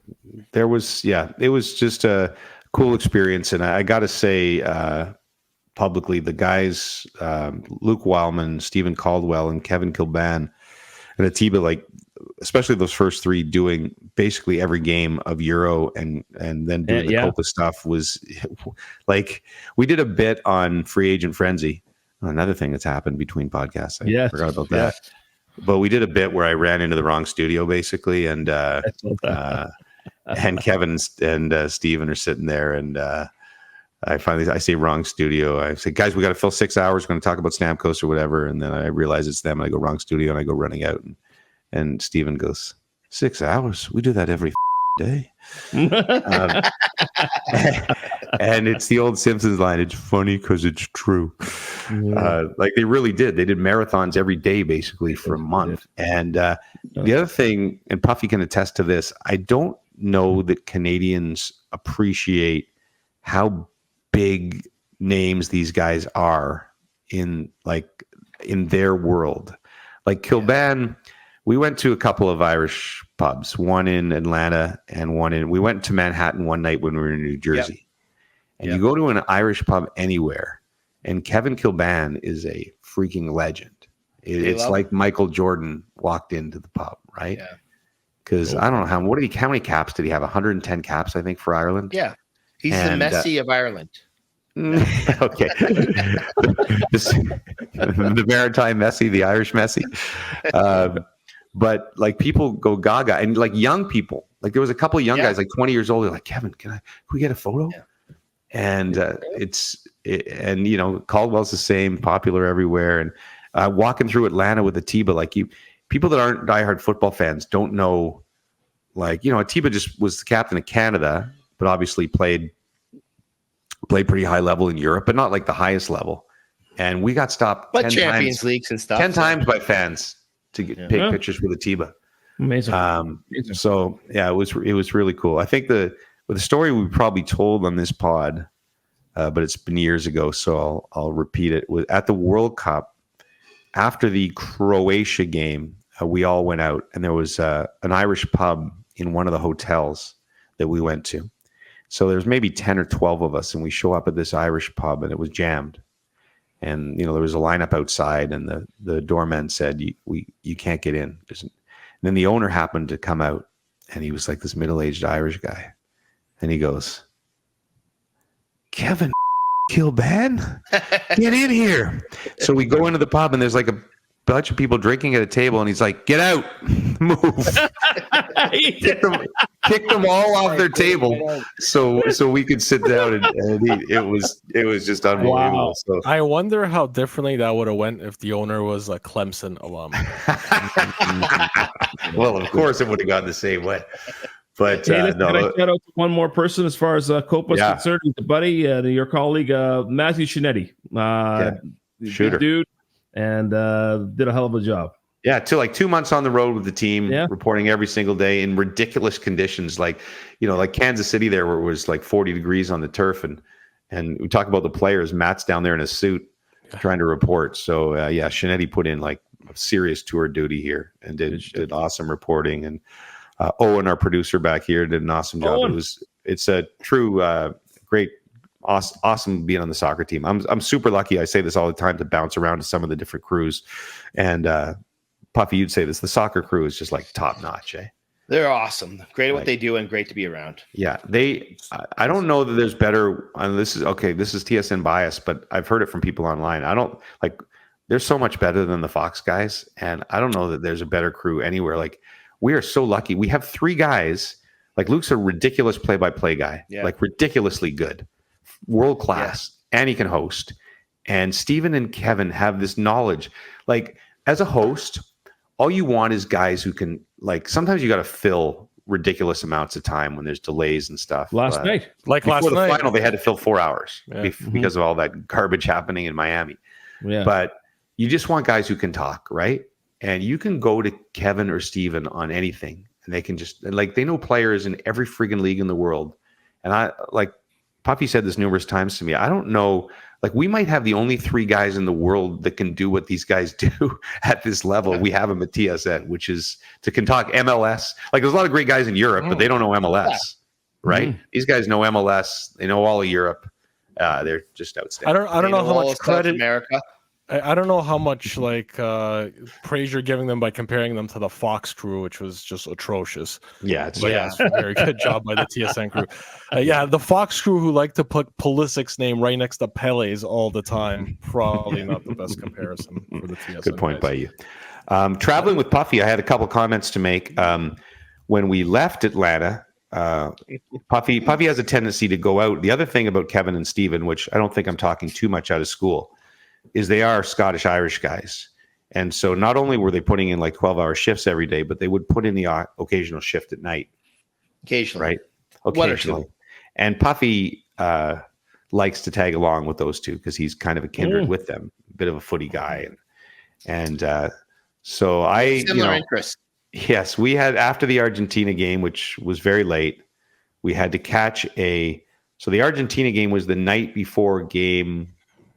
Speaker 2: There was it was just a cool experience, and I got to say publicly, the guys, Luke Wildman, Stephen Caldwell, and Kevin Kilban, and Atiba, like, especially those first three, doing basically every game of Euro and then doing the Copa stuff was like, we did a bit on Free Agent Frenzy, another thing that's happened between podcasts. I forgot about that. But we did a bit where I ran into the wrong studio basically, and Kevin and Steven are sitting there, and I say wrong studio. I say, guys, we got to fill 6 hours. We're going to talk about Stamkos or whatever. And then I realize it's them, and I go, wrong studio, and I go running out. And Steven goes, 6 hours? We do that every day. And it's the old Simpsons line. It's funny because it's true. Like, they really did. They did marathons every day, basically, for a month. And the other thing, and Puffy can attest to this, I don't know that Canadians appreciate how big names these guys are in their world. Like Kilban, we went to a couple of Irish pubs, one in Atlanta and we went to Manhattan one night when we were in New Jersey. And you go to an Irish pub anywhere, and Kevin Kilban is a freaking legend. It's like Michael Jordan walked into the pub, right? Yeah. Because I don't know how many caps did he have? 110 caps, I think, for Ireland.
Speaker 4: Yeah. He's the Messi of Ireland.
Speaker 2: Okay. The maritime Messi, the Irish Messi. But like, people go gaga, and like young people, like there was a couple of young guys, like 20 years old. They're like, Kevin, can we get a photo? Yeah. And and you know, Caldwell's the same, popular everywhere. And walking through Atlanta with Atiba, like, people that aren't diehard football fans don't know, like, you know, Atiba just was the captain of Canada, but obviously played pretty high level in Europe, but not like the highest level. And we got stopped,
Speaker 4: but Champions Leagues and stuff,
Speaker 2: 10 times by fans to take pictures with Atiba.
Speaker 3: Amazing.
Speaker 2: So yeah, it was really cool. I think the story we probably told on this pod, but it's been years ago, so I'll repeat it. At the World Cup, after the Croatia game, we all went out, and there was an Irish pub in one of the hotels that we went to. So there's maybe 10 or 12 of us, and we show up at this Irish pub, and it was jammed. And, you know, there was a lineup outside, and the doorman said, you can't get in. And then the owner happened to come out, and he was like this middle-aged Irish guy. And he goes, Kevin Kilban, get in here. So we go into the pub, and there's like a bunch of people drinking at a table, and he's like, get out, move. Kick them all off their table so we could sit down and eat. It was just unbelievable. Wow. So
Speaker 1: I wonder how differently that would have went if the owner was a Clemson alum.
Speaker 2: Well, of course it would have gone the same way. But
Speaker 3: can I shout out to one more person as far as Copa is concerned? The buddy, your colleague, Matthew Shinetti,
Speaker 2: shooter
Speaker 3: dude, and did a hell of a job.
Speaker 2: Yeah, 2 months on the road with the team, reporting every single day in ridiculous conditions, like, you know, like Kansas City there, where it was like 40 degrees on the turf, and we talk about the players. Matt's down there in a suit trying to report. So Shinetti put in like serious tour duty here and did awesome reporting. And Owen, our producer back here, did an awesome job. It's a true great, awesome being on the soccer team. I'm super lucky. I say this all the time, to bounce around to some of the different crews. And Puffy, you'd say this: the soccer crew is just like top notch, eh?
Speaker 4: They're awesome. Great at what they do and great to be around.
Speaker 2: Yeah. I don't know that there's better. This is TSN bias, but I've heard it from people online. They're so much better than the Fox guys. And I don't know that there's a better crew anywhere. Like, we are so lucky. We have 3 guys. Like, Luke's a ridiculous play-by-play guy, like ridiculously good, world class, and he can host. And Steven and Kevin have this knowledge. Like, as a host, all you want is guys who can, like, sometimes you got to fill ridiculous amounts of time when there's delays and stuff.
Speaker 3: Last night,
Speaker 2: before the final, they had to fill 4 hours because of all that garbage happening in Miami.
Speaker 3: Yeah.
Speaker 2: But you just want guys who can talk, right? And you can go to Kevin or Steven on anything, and they can just, like, they know players in every friggin' league in the world. And I, like, Puffy said this numerous times to me, I don't know, like, we might have the only 3 guys in the world that can do what these guys do at this level. We have them at TSN, which is can talk MLS. Like, there's a lot of great guys in Europe, but they don't know MLS, right? These guys know MLS. They know all of Europe. They're just outstanding.
Speaker 1: I don't know how much credit
Speaker 4: America.
Speaker 1: I don't know how much praise you're giving them by comparing them to the Fox crew, which was just atrocious.
Speaker 2: Yeah,
Speaker 1: it's a very good job by the TSN crew. The Fox crew, who like to put Pulisic's name right next to Pele's all the time, probably not the best comparison for the TSN.
Speaker 2: Good point by you. Traveling with Puffy, I had a couple comments to make. When we left Atlanta, Puffy has a tendency to go out. The other thing about Kevin and Steven, which I don't think I'm talking too much out of school, is they are Scottish-Irish guys. And so not only were they putting in like 12-hour shifts every day, but they would put in the occasional shift at night.
Speaker 4: Occasionally.
Speaker 2: Right? Occasionally. And Puffy likes to tag along with those two because he's kind of a kindred with them, a bit of a footy guy. And so I...
Speaker 4: Similar interest.
Speaker 2: Yes, we had, after the Argentina game, which was very late, we had to catch so the Argentina game was the night before game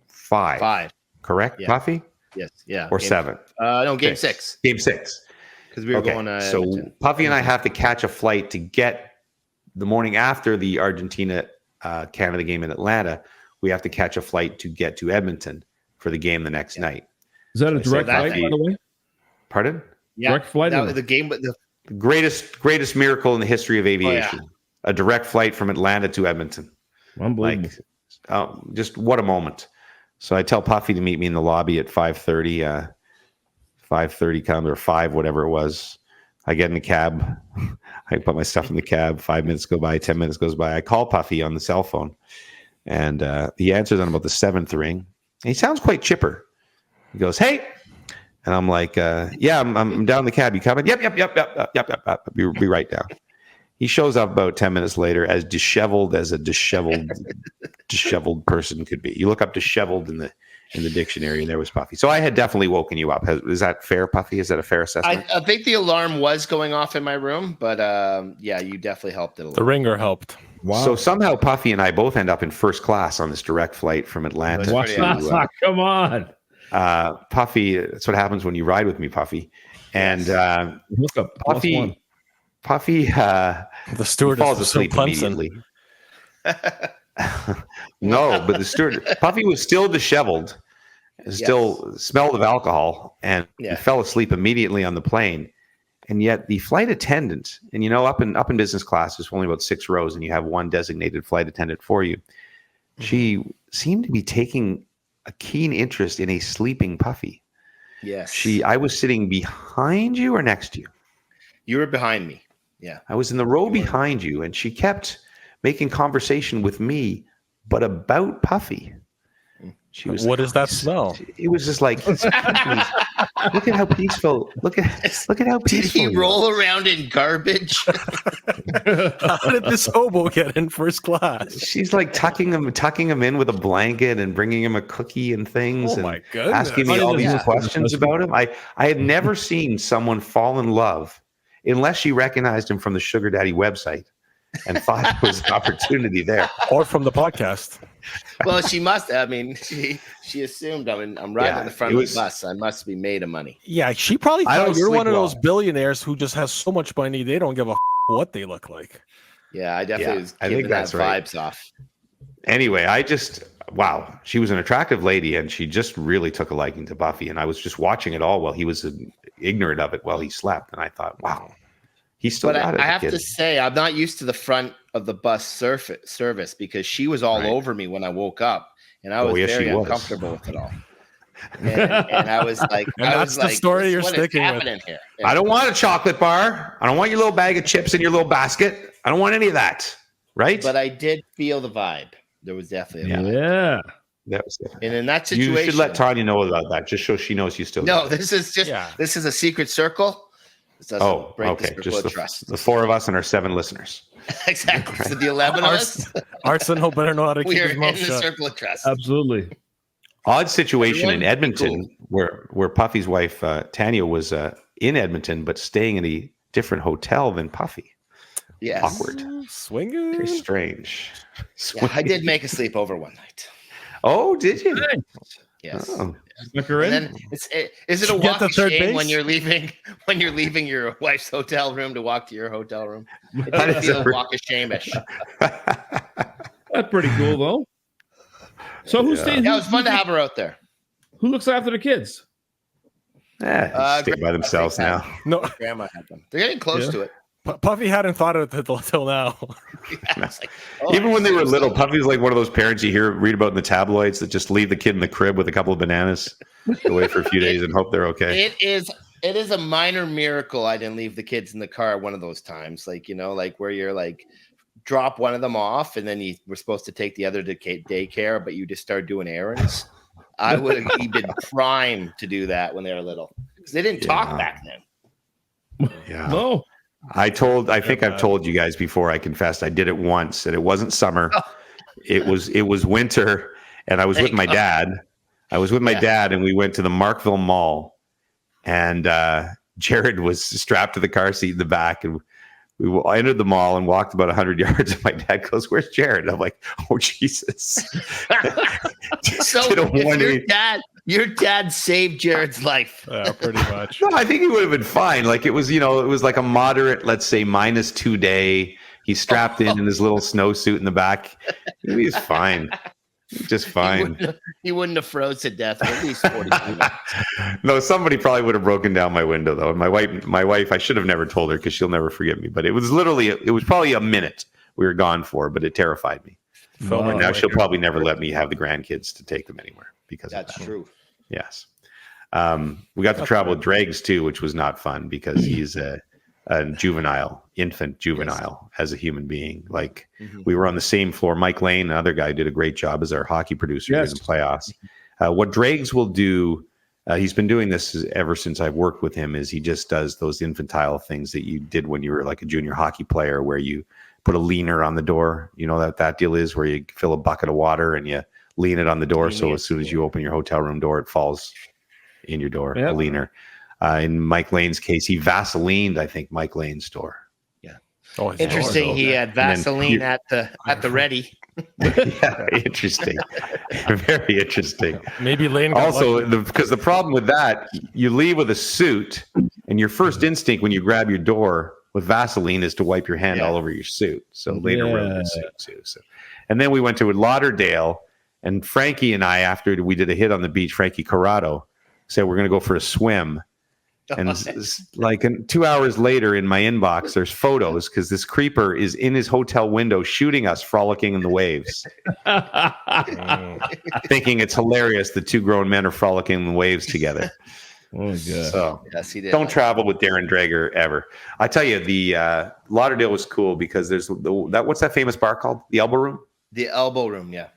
Speaker 2: 5. Correct, yeah. Puffy?
Speaker 4: Yes, yeah.
Speaker 2: Or game 7?
Speaker 4: No, game 6.
Speaker 2: Game 6.
Speaker 4: Because we were going
Speaker 2: so Edmonton. Puffy and I have to catch a flight to get the morning after the Argentina Canada game in Atlanta. We have to catch a flight to get to Edmonton for the game the next night.
Speaker 3: Is that a direct flight, by the way?
Speaker 2: Pardon?
Speaker 4: Yeah,
Speaker 3: direct flight.
Speaker 4: The game, the
Speaker 2: greatest miracle in the history of aviation. Oh, yeah. A direct flight from Atlanta to Edmonton.
Speaker 3: Unbelievable.
Speaker 2: Just what a moment. So I tell Puffy to meet me in the lobby at 5:30. 5:30 comes, or 5, whatever it was. I get in the cab. I put my stuff in the cab. 5 minutes go by. 10 minutes goes by. I call Puffy on the cell phone, and he answers on about the 7th ring. And he sounds quite chipper. He goes, "Hey," and I'm like, "Yeah, I'm down in the cab. You coming?" Yep. Be right down. He shows up about 10 minutes later, as disheveled as a disheveled person could be. You look up disheveled in the dictionary, and there was Puffy. So I had definitely woken you up. Is that fair, Puffy? Is that a fair assessment?
Speaker 4: I think the alarm was going off in my room, but yeah, you definitely helped it a little.
Speaker 1: The ringer helped.
Speaker 2: Wow. So somehow Puffy and I both end up in first class on this direct flight from Atlanta.
Speaker 3: Come on.
Speaker 2: Puffy, that's what happens when you ride with me, Puffy. And Puffy,
Speaker 1: the steward
Speaker 2: falls asleep immediately. No, but the steward, Puffy was still disheveled, still smelled of alcohol, and he fell asleep immediately on the plane. And yet the flight attendant, and up in business class, there's only about 6 rows, and you have one designated flight attendant for you. She seemed to be taking a keen interest in a sleeping Puffy.
Speaker 4: Yes.
Speaker 2: I was sitting behind you or next to you?
Speaker 4: You were behind me. Yeah.
Speaker 2: I was in the row behind you, and she kept making conversation with me, but about Puffy. She was
Speaker 1: what does that smell?
Speaker 2: It was just like, look at how peaceful. Look at how peaceful.
Speaker 4: Did he roll around in garbage?
Speaker 1: How did this hobo get in first class?
Speaker 2: She's like tucking him in with a blanket and bringing him a cookie and things.
Speaker 1: Oh my goodness.
Speaker 2: Asking me all these questions about him. I had never seen someone fall in love unless she recognized him from the Sugar Daddy website and thought there was an opportunity there.
Speaker 1: Or from the podcast.
Speaker 4: Well, she must. I mean, she assumed. I mean, I'm riding in the front of the bus. I must be made of money.
Speaker 1: Yeah, she probably thought you're one of those billionaires who just has so much money they don't give a what they look like.
Speaker 4: Yeah, I definitely was giving that vibes off.
Speaker 2: Anyway, wow, she was an attractive lady, and she just really took a liking to Buffy. And I was just watching it all while he was ignorant of it while he slept, and I thought, wow, he still got it.
Speaker 4: I have to say, I'm not used to the front of the bus service because she was all over me when I woke up, and I was very uncomfortable with it all. And I was like,
Speaker 1: that's the story you're sticking with.
Speaker 4: Here?
Speaker 2: I don't want a chocolate bar. I don't want your little bag of chips in your little basket. I don't want any of that. Right?
Speaker 4: But I did feel the vibe. There was definitely a vibe.
Speaker 3: Yeah.
Speaker 2: That was different.
Speaker 4: And in that situation,
Speaker 2: you should let Tanya know about that, just so she knows you still.
Speaker 4: No, this is a secret circle.
Speaker 2: Okay. Just the four of us and our 7 listeners.
Speaker 4: Exactly. Right. So the 11 of us.
Speaker 1: Arsenal better know how to keep his mouth shut.
Speaker 4: We are in the circle of trust.
Speaker 3: Absolutely.
Speaker 2: Odd situation in Edmonton, where Puffy's wife Tanya was in Edmonton, but staying in a different hotel than Puffy.
Speaker 4: Yes.
Speaker 2: Awkward.
Speaker 1: Swinging.
Speaker 2: Very strange.
Speaker 4: Yeah, I did make a sleepover one night.
Speaker 2: Oh, did you?
Speaker 4: Yes.
Speaker 2: Oh.
Speaker 4: And then is it a walk of shame when you're leaving your wife's hotel room to walk to your hotel room? It didn't feel a walk of shame-ish.
Speaker 3: That's pretty cool, though. So who stays?
Speaker 4: Yeah, it was fun to have her out there.
Speaker 3: Who looks after the kids?
Speaker 2: Stay by themselves now.
Speaker 1: No,
Speaker 4: grandma had them. They're getting close to it.
Speaker 1: Puffy hadn't thought of it till now.
Speaker 2: Even when they were little, Puffy's like one of those parents you read about in the tabloids that just leave the kid in the crib with a couple of bananas, away for a few days and hope they're okay.
Speaker 4: It is a minor miracle I didn't leave the kids in the car one of those times, like where you're like drop one of them off and then you were supposed to take the other to daycare, but you just start doing errands. I would have been primed to do that when they were little because they didn't talk back then.
Speaker 2: Yeah.
Speaker 3: No.
Speaker 2: I think I've told you guys before. I confessed I did it once, and it wasn't summer. It was winter, and I was with my dad. And we went to the Markville Mall, and Jared was strapped to the car seat in the back, and I entered the mall and walked about 100 yards, and my dad goes, "Where's Jared?" And I'm like, "Oh Jesus!"
Speaker 4: Your dad saved Jared's life.
Speaker 1: Yeah, pretty much.
Speaker 2: No, I think he would have been fine. Like it was like a moderate, let's say -2 day. He's strapped in his little snowsuit in the back. He was fine. Just fine.
Speaker 4: He wouldn't have froze to death for at least 40 minutes.
Speaker 2: No, somebody probably would have broken down my window though. And my wife, I should have never told her because she'll never forgive me. But it was probably a minute we were gone for, but it terrified me. And now she'll probably never let me have the grandkids to take them anywhere because
Speaker 4: that's true.
Speaker 2: Yes. We got to travel with Dregs too, which was not fun because he's a infant juvenile as a human being. Like we were on the same floor. Mike Lane, another guy, did a great job as our hockey producer in the playoffs. What Dregs will do, he's been doing this ever since I've worked with him, is he just does those infantile things that you did when you were like a junior hockey player where you put a leaner on the door. You know that deal is where you fill a bucket of water and you lean it on the door. So as soon as you open your hotel room door, it falls in your door, a leaner. In Mike Lane's case, he Vaselined, I think, Mike Lane's door.
Speaker 4: Yeah. Oh, interesting. He had Vaseline at the ready.
Speaker 2: Yeah, interesting. Very interesting.
Speaker 1: Maybe Lane
Speaker 2: also, because the problem with that, you leave with a suit, and your first instinct when you grab your door with Vaseline is to wipe your hand all over your suit. So later ruined the suit too. So, and then we went to Lauderdale, and Frankie and I, after we did a hit on the beach, Frankie Corrado said we're going to go for a swim. And like 2 hours later in my inbox, there's photos because this creeper is in his hotel window shooting us frolicking in the waves. Thinking it's hilarious that 2 grown men are frolicking in the waves together.
Speaker 3: Oh, God.
Speaker 2: So
Speaker 4: yes, he did.
Speaker 2: Don't travel with Darren Drager ever. I tell you, the Lauderdale was cool because there's what's that famous bar called? The Elbow Room?
Speaker 4: The Elbow Room, yeah.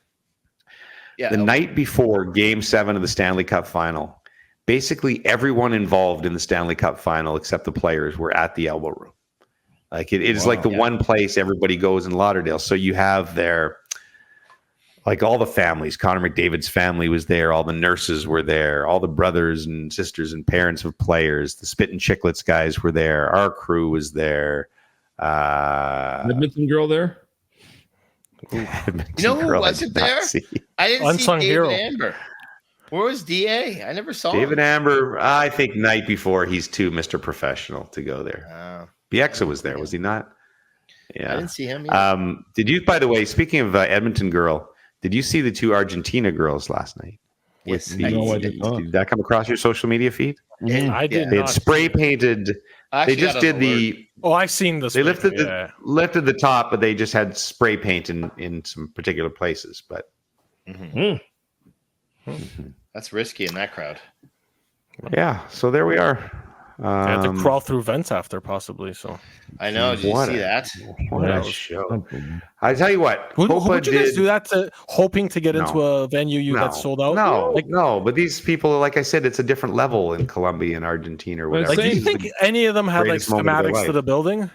Speaker 4: Yeah.
Speaker 2: The night before Game 7 of the Stanley Cup Final, basically everyone involved in the Stanley Cup Final except the players were at the Elbow Room. Like it is like the one place everybody goes in Lauderdale. So you have their, like all the families. Connor McDavid's family was there. All the nurses were there. All the brothers and sisters and parents of players. The Spit and Chicklets guys were there. Our crew was there.
Speaker 3: Edmonton girl there?
Speaker 4: You know who wasn't there? I didn't
Speaker 1: Unsung
Speaker 4: see David
Speaker 1: hero.
Speaker 4: Amber. Where was DA? I never saw
Speaker 2: David
Speaker 4: him.
Speaker 2: Amber. I think night before he's too Mr. Professional to go there. Bieksa was there, was he not? Yeah,
Speaker 4: I didn't see him either.
Speaker 2: Did you? By the way, speaking of Edmonton girl, did you see the two Argentina girls last night?
Speaker 4: Yes,
Speaker 2: Did that come across your social media feed?
Speaker 1: I did.
Speaker 2: They had spray painted. They just did the.
Speaker 1: Oh, I've seen this.
Speaker 2: They lifted the top, but they just had spray paint in some particular places. But
Speaker 4: that's risky in that crowd.
Speaker 2: Yeah, so there we are.
Speaker 1: They had to crawl through vents after, possibly. So
Speaker 4: I know. Did you see that?
Speaker 2: What a show! I tell you what,
Speaker 1: would you guys do that hoping to get into a venue got sold out?
Speaker 2: No. But these people, like I said, it's a different level in Colombia and Argentina or whatever.
Speaker 1: Do you think any of them had schematics to the building?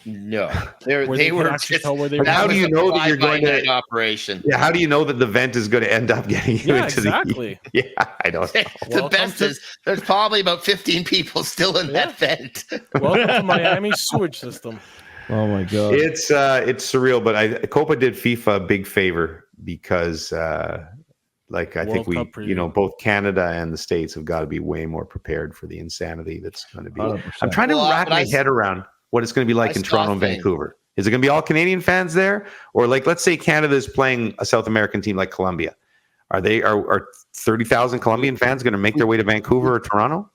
Speaker 4: No, they were
Speaker 2: just. How do you know that you're going to
Speaker 4: operation?
Speaker 2: Yeah, how do you know that the vent is going to end up getting you into
Speaker 1: exactly.
Speaker 2: the? Yeah, I don't know.
Speaker 4: The best is there's probably about 15 people still in that vent.
Speaker 1: Welcome to Miami's sewage system.
Speaker 3: Oh my god,
Speaker 2: it's surreal. But Copa did FIFA a big favor because, I think we, both Canada and the States have got to be way more prepared for the insanity that's going to be. 100%. I'm trying to wrap my head around what it's going to be like in Toronto and Vancouver. Is it going to be all Canadian fans there? Or let's say Canada is playing a South American team like Colombia. Are 30,000 Colombian fans going to make their way to Vancouver or Toronto?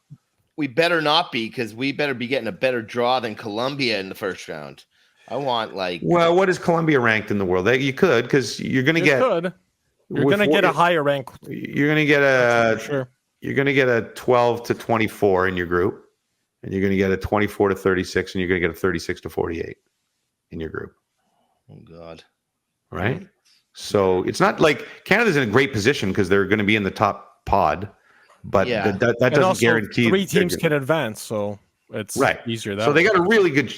Speaker 4: We better not be, because we better be getting a better draw than Colombia in the first round. I want
Speaker 2: Well, what is Colombia ranked in the world? You could, because you're going to get.
Speaker 1: You're going to get a higher rank.
Speaker 2: You're going to get You're going to get a 12 to 24 in your group. And you're going to get a 24 to 36, and you're going to get a 36 to 48 in your group.
Speaker 4: Oh, God.
Speaker 2: Right? So it's not like Canada's in a great position because they're going to be in the top pod, but that doesn't guarantee
Speaker 1: 3 teams can advance, so it's easier that
Speaker 2: So
Speaker 1: way.
Speaker 2: they got a really good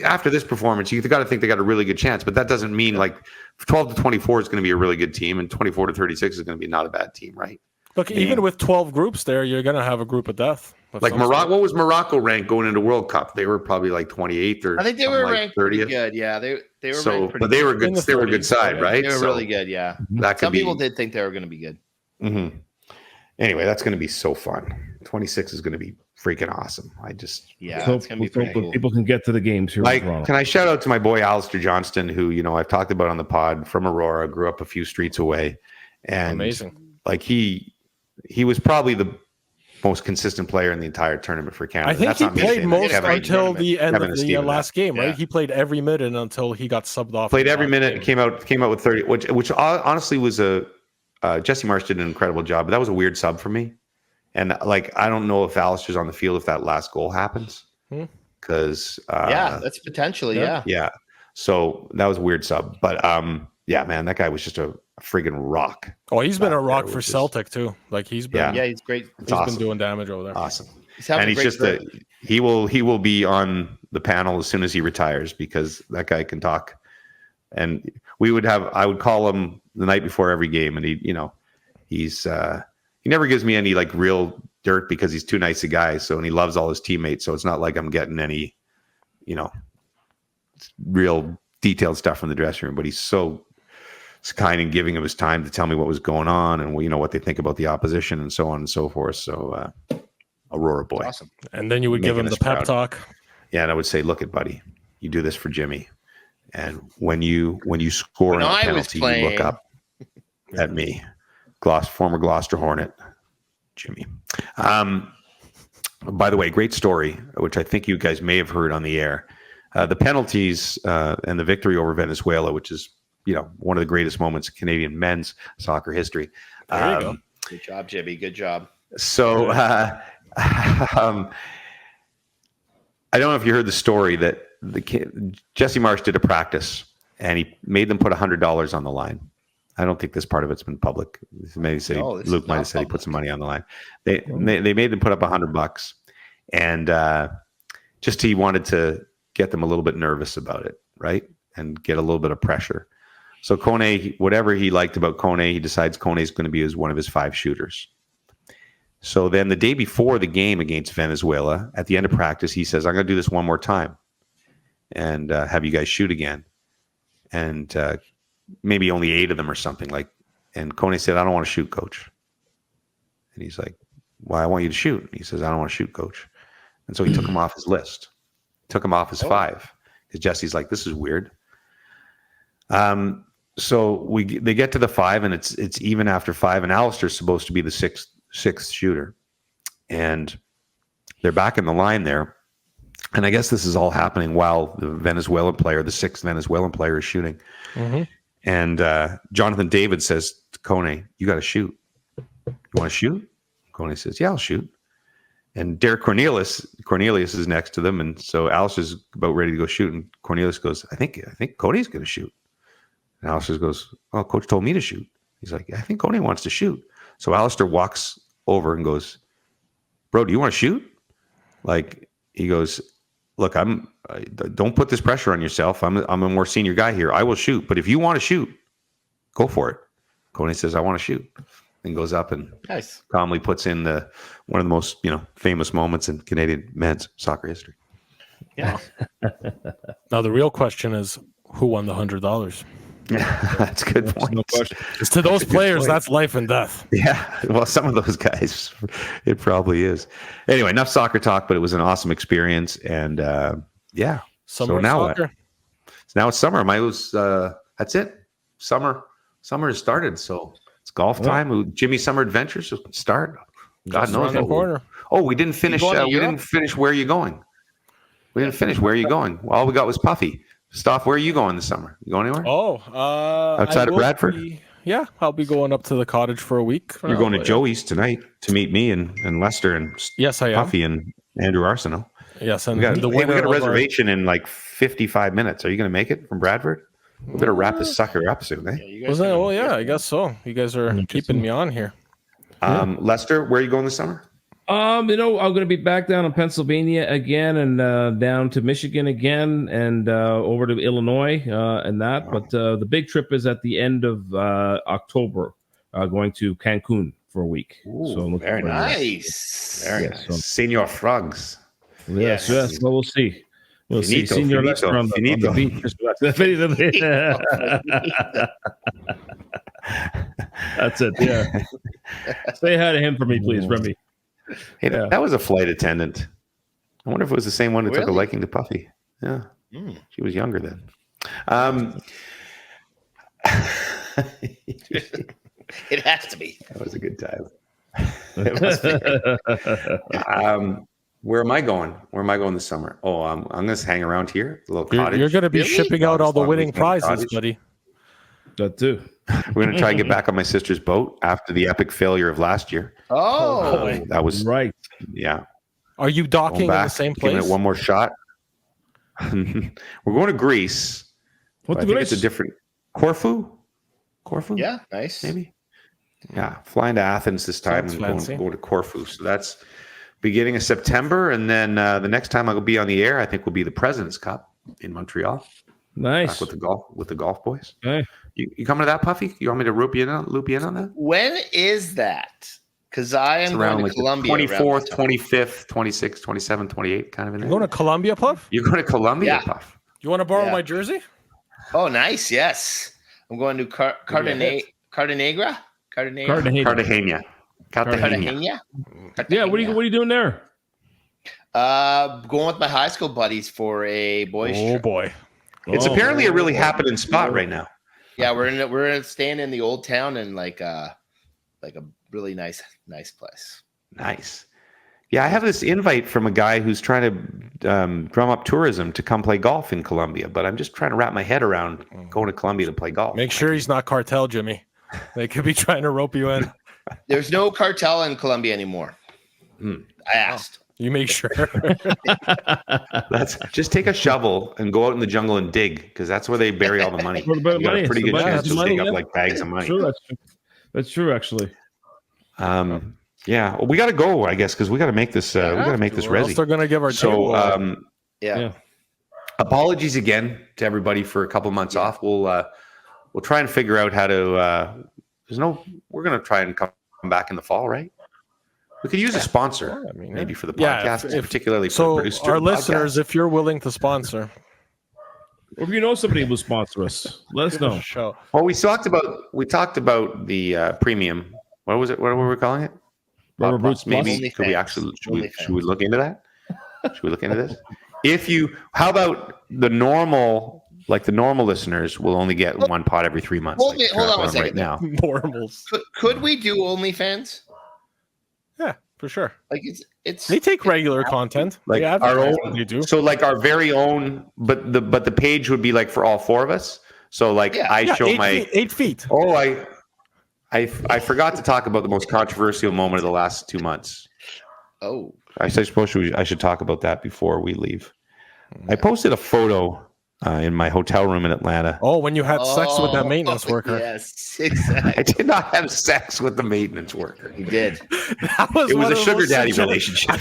Speaker 2: after this performance, you've got to think they got a really good chance, but that doesn't mean 12 to 24 is going to be a really good team, and 24 to 36 is going to be not a bad team, right?
Speaker 1: Look, even with 12 groups there, you're going to have a group of death.
Speaker 2: Like Morocco, what was Morocco ranked going into World Cup? They were probably 28th or
Speaker 4: I think they were ranked 30th. Pretty good. Yeah, they were ranked pretty
Speaker 2: but they were good. They were a good side, right?
Speaker 4: They were really good. Yeah, some people did think they were going to be good.
Speaker 2: Mm-hmm. Anyway, that's going to be so fun. 26 is going to be freaking awesome.
Speaker 4: It's going to be pretty cool.
Speaker 3: People can get to the games here.
Speaker 2: Can I shout out to my boy Alistair Johnston, who I've talked about on the pod, from Aurora, grew up a few streets away, and
Speaker 1: amazing.
Speaker 2: He was probably the most consistent player in the entire tournament for Canada.
Speaker 1: I think he played most until the end of the last game, right? He played every minute until he got subbed off.
Speaker 2: Played every minute and came out with 30, which honestly was Jesse Marsh did an incredible job, but that was a weird sub for me. And I don't know if Alistair's on the field if that last goal happens. Because
Speaker 4: that's potentially
Speaker 2: yeah. So that was a weird sub, but man, that guy was just a friggin' rock.
Speaker 1: Oh, he's been a rock for Celtic too. He's been
Speaker 4: he's great.
Speaker 1: He's been doing damage over there.
Speaker 2: Awesome. He will be on the panel as soon as he retires, because that guy can talk. And I would call him the night before every game, and he never gives me any real dirt because he's too nice a guy. So, and he loves all his teammates. So it's not like I'm getting any, real detailed stuff from the dressing room, but he's so kind in giving him his time to tell me what was going on and what they think about the opposition and so on and so forth. So Aurora boy.
Speaker 4: Awesome.
Speaker 1: And then you would give him the pep talk.
Speaker 2: Yeah, and I would say, look it, buddy, you do this for Jimmy. And when you score a penalty, you look up at me. Former Gloucester Hornet, Jimmy. By the way, great story, which I think you guys may have heard on the air. The penalties and the victory over Venezuela, which is one of the greatest moments in Canadian men's soccer history.
Speaker 4: There you go. Good job, Jimmy. Good job.
Speaker 2: So I don't know if you heard the story that Jesse Marsh did a practice and he made them put $100 on the line. I don't think this part of it's been public. Luke might have said he put some money on the line. They made them put up $100, and he wanted to get them a little bit nervous about it, right, and get a little bit of pressure. So Kone, whatever he liked about Kone, he decides Kone is going to be one of his 5 shooters. So then the day before the game against Venezuela, at the end of practice, he says, I'm going to do this one more time and have you guys shoot again. and maybe only 8 of them or something like. And Kone said, "I don't want to shoot, coach." And he's like, "Why? I want you to shoot." And he says, "I don't want to shoot, coach." And so he took him off his list, took him off his 5, because Jesse's like, "This is weird." So they get to the 5, and it's even after 5, and Alistair's supposed to be the sixth shooter, and they're back in the line there. And I guess this is all happening while the Venezuelan player, the 6th Venezuelan player, is shooting. Mm-hmm. And Jonathan David says to Kone, "You got to shoot. You want to shoot?" Kone says, "Yeah, I'll shoot." And Derek Cornelius is next to them, and so Alistair's about ready to go shoot, and Cornelius goes, I think Kone's going to shoot." And Alistair goes, "Oh, coach told me to shoot." He's like, "I think Kone wants to shoot." So Alistair walks over and goes, "Bro, do you want to shoot?" Like, he goes, "Look, don't put this pressure on yourself. I'm a more senior guy here. I will shoot, but if you want to shoot, go for it." Kone says, "I want to shoot," and goes up and calmly puts in one of the most famous moments in Canadian men's soccer history.
Speaker 4: Yeah.
Speaker 1: Now the real question is, who won the $100?
Speaker 2: Yeah, that's a good point.
Speaker 3: No question.
Speaker 1: It's to those players, that's life and death.
Speaker 2: Yeah, well, some of those guys, it probably is. Anyway, enough soccer talk, but it was an awesome experience, and yeah.
Speaker 1: Summer
Speaker 2: so now
Speaker 1: soccer.
Speaker 2: Now it's summer. That's it. Summer has started, so it's golf time. Jimmy Summer Adventures will start. God knows
Speaker 1: around the corner.
Speaker 2: Oh, we didn't finish. We didn't finish. Where are you going? We didn't finish. Where are you going? Well, all we got was Puffy. Stoff, where are you going this summer? You going anywhere?
Speaker 1: Oh,
Speaker 2: outside of Bradford?
Speaker 1: I'll be going up to the cottage for a week.
Speaker 2: You're going to Joey's tonight to meet me and Lester and
Speaker 1: yes, I am.
Speaker 2: Puffy and Andrew Arsenault.
Speaker 1: Yes, and
Speaker 2: we got a reservation in like 55 minutes. Are you going to make it from Bradford? We better wrap this sucker up soon, eh?
Speaker 1: Yeah, I guess so. You guys are keeping me on here.
Speaker 2: Lester, where are you going this summer?
Speaker 3: I'm going to be back down in Pennsylvania again, and down to Michigan again, and over to Illinois, and that. But the big trip is at the end of October, going to Cancun for a week.
Speaker 2: Ooh,
Speaker 3: so
Speaker 2: very nice. Very nice. So, Senor Frogs.
Speaker 3: Yes. Well, we'll see. We'll see. Senor Lester on the beach. That's it. Yeah. Say hi to him for me, please, Remy.
Speaker 2: Hey, that was a flight attendant. I wonder if it was the same one that took a liking to Puffy. Yeah. She was younger then.
Speaker 4: It has to be.
Speaker 2: That was a good time. Where am I going? Where am I going this summer? Oh, I'm going to hang around here, the little cottage.
Speaker 1: You're going to be shipping out all the winning prizes, buddy.
Speaker 3: That too.
Speaker 2: We're going to try and get back on my sister's boat after the epic failure of last year.
Speaker 4: Oh,
Speaker 2: that was
Speaker 3: right.
Speaker 2: Yeah.
Speaker 1: Are you docking in the same place?
Speaker 2: Giving it one more shot. We're going to Greece. I think it's a different Corfu.
Speaker 4: Yeah, nice.
Speaker 2: Maybe. Yeah, flying to Athens this time and going to Corfu. So that's beginning of September, and then the next time I'll be on the air, I think, will be the President's Cup in Montreal.
Speaker 3: Nice.
Speaker 2: Back with the golf boys.
Speaker 3: Okay.
Speaker 2: You coming to that, Puffy? You want me to loop you in on that?
Speaker 4: When is that? Because I am going to Colombia.
Speaker 2: 24th, 25th, 26th, 27th, 28th, kind of in there.
Speaker 1: You going to Colombia, Puff?
Speaker 2: You're going to Colombia, Puff?
Speaker 1: You want to borrow my jersey?
Speaker 4: Oh, nice. Yes. I'm going to Cartagena.
Speaker 3: Cartagena.
Speaker 4: Yeah.
Speaker 3: What are you doing there?
Speaker 4: Going with my high school buddies for a boys trip.
Speaker 1: Boy.
Speaker 2: It's apparently a really happening spot right now.
Speaker 4: Yeah, we're staying in the old town and like a really nice place.
Speaker 2: Nice. Yeah, I have this invite from a guy who's trying to drum up tourism to come play golf in Colombia, but I'm just trying to wrap my head around going to Colombia to play golf.
Speaker 1: Make sure he's not cartel, Jimmy. They could be trying to rope you in.
Speaker 4: There's no cartel in Colombia anymore. I asked.
Speaker 1: You make sure.
Speaker 2: Just take a shovel and go out in the jungle and dig, because that's where they bury all the money. You got a pretty good chance to dig up like bags of money.
Speaker 3: That's true, actually.
Speaker 2: Yeah, well, we got to go, I guess, because we got to make this. We got to make this resi.
Speaker 1: They're going to give our
Speaker 2: apologies again to everybody for a couple months off. We'll try and figure out how to. We're going to try and come back in the fall, right? We could use a sponsor, maybe for the podcast, particularly for
Speaker 1: so
Speaker 2: producers.
Speaker 1: our listeners, if you're willing to sponsor.
Speaker 3: Or if you know somebody who will sponsor us, let us know.
Speaker 1: Show.
Speaker 2: Well, we talked about the premium. What was it? What were we calling it?
Speaker 3: Rubber Boots
Speaker 2: Maybe
Speaker 4: Plus?
Speaker 2: could we actually should we look into that? Should we look into this? How about the normal listeners will only get one pod every 3 months?
Speaker 4: Hold on one second.
Speaker 2: Right now,
Speaker 1: Normals.
Speaker 4: Could we do OnlyFans?
Speaker 1: Yeah, for sure.
Speaker 4: Like it's
Speaker 1: They take regular content.
Speaker 2: like
Speaker 1: they
Speaker 2: our own.
Speaker 1: they do.
Speaker 2: So like our very own, but the page would be like for all four of us. So like I show
Speaker 1: 8 feet.
Speaker 2: Oh, I forgot to talk about the most controversial moment of the last 2 months.
Speaker 4: Oh,
Speaker 2: I suppose I should talk about that before we leave. I posted a photo in my hotel room in Atlanta.
Speaker 1: Oh, when you had sex with that maintenance worker.
Speaker 4: Yes, exactly.
Speaker 2: I did not have sex with the maintenance worker.
Speaker 4: You did.
Speaker 2: It was a sugar daddy relationship.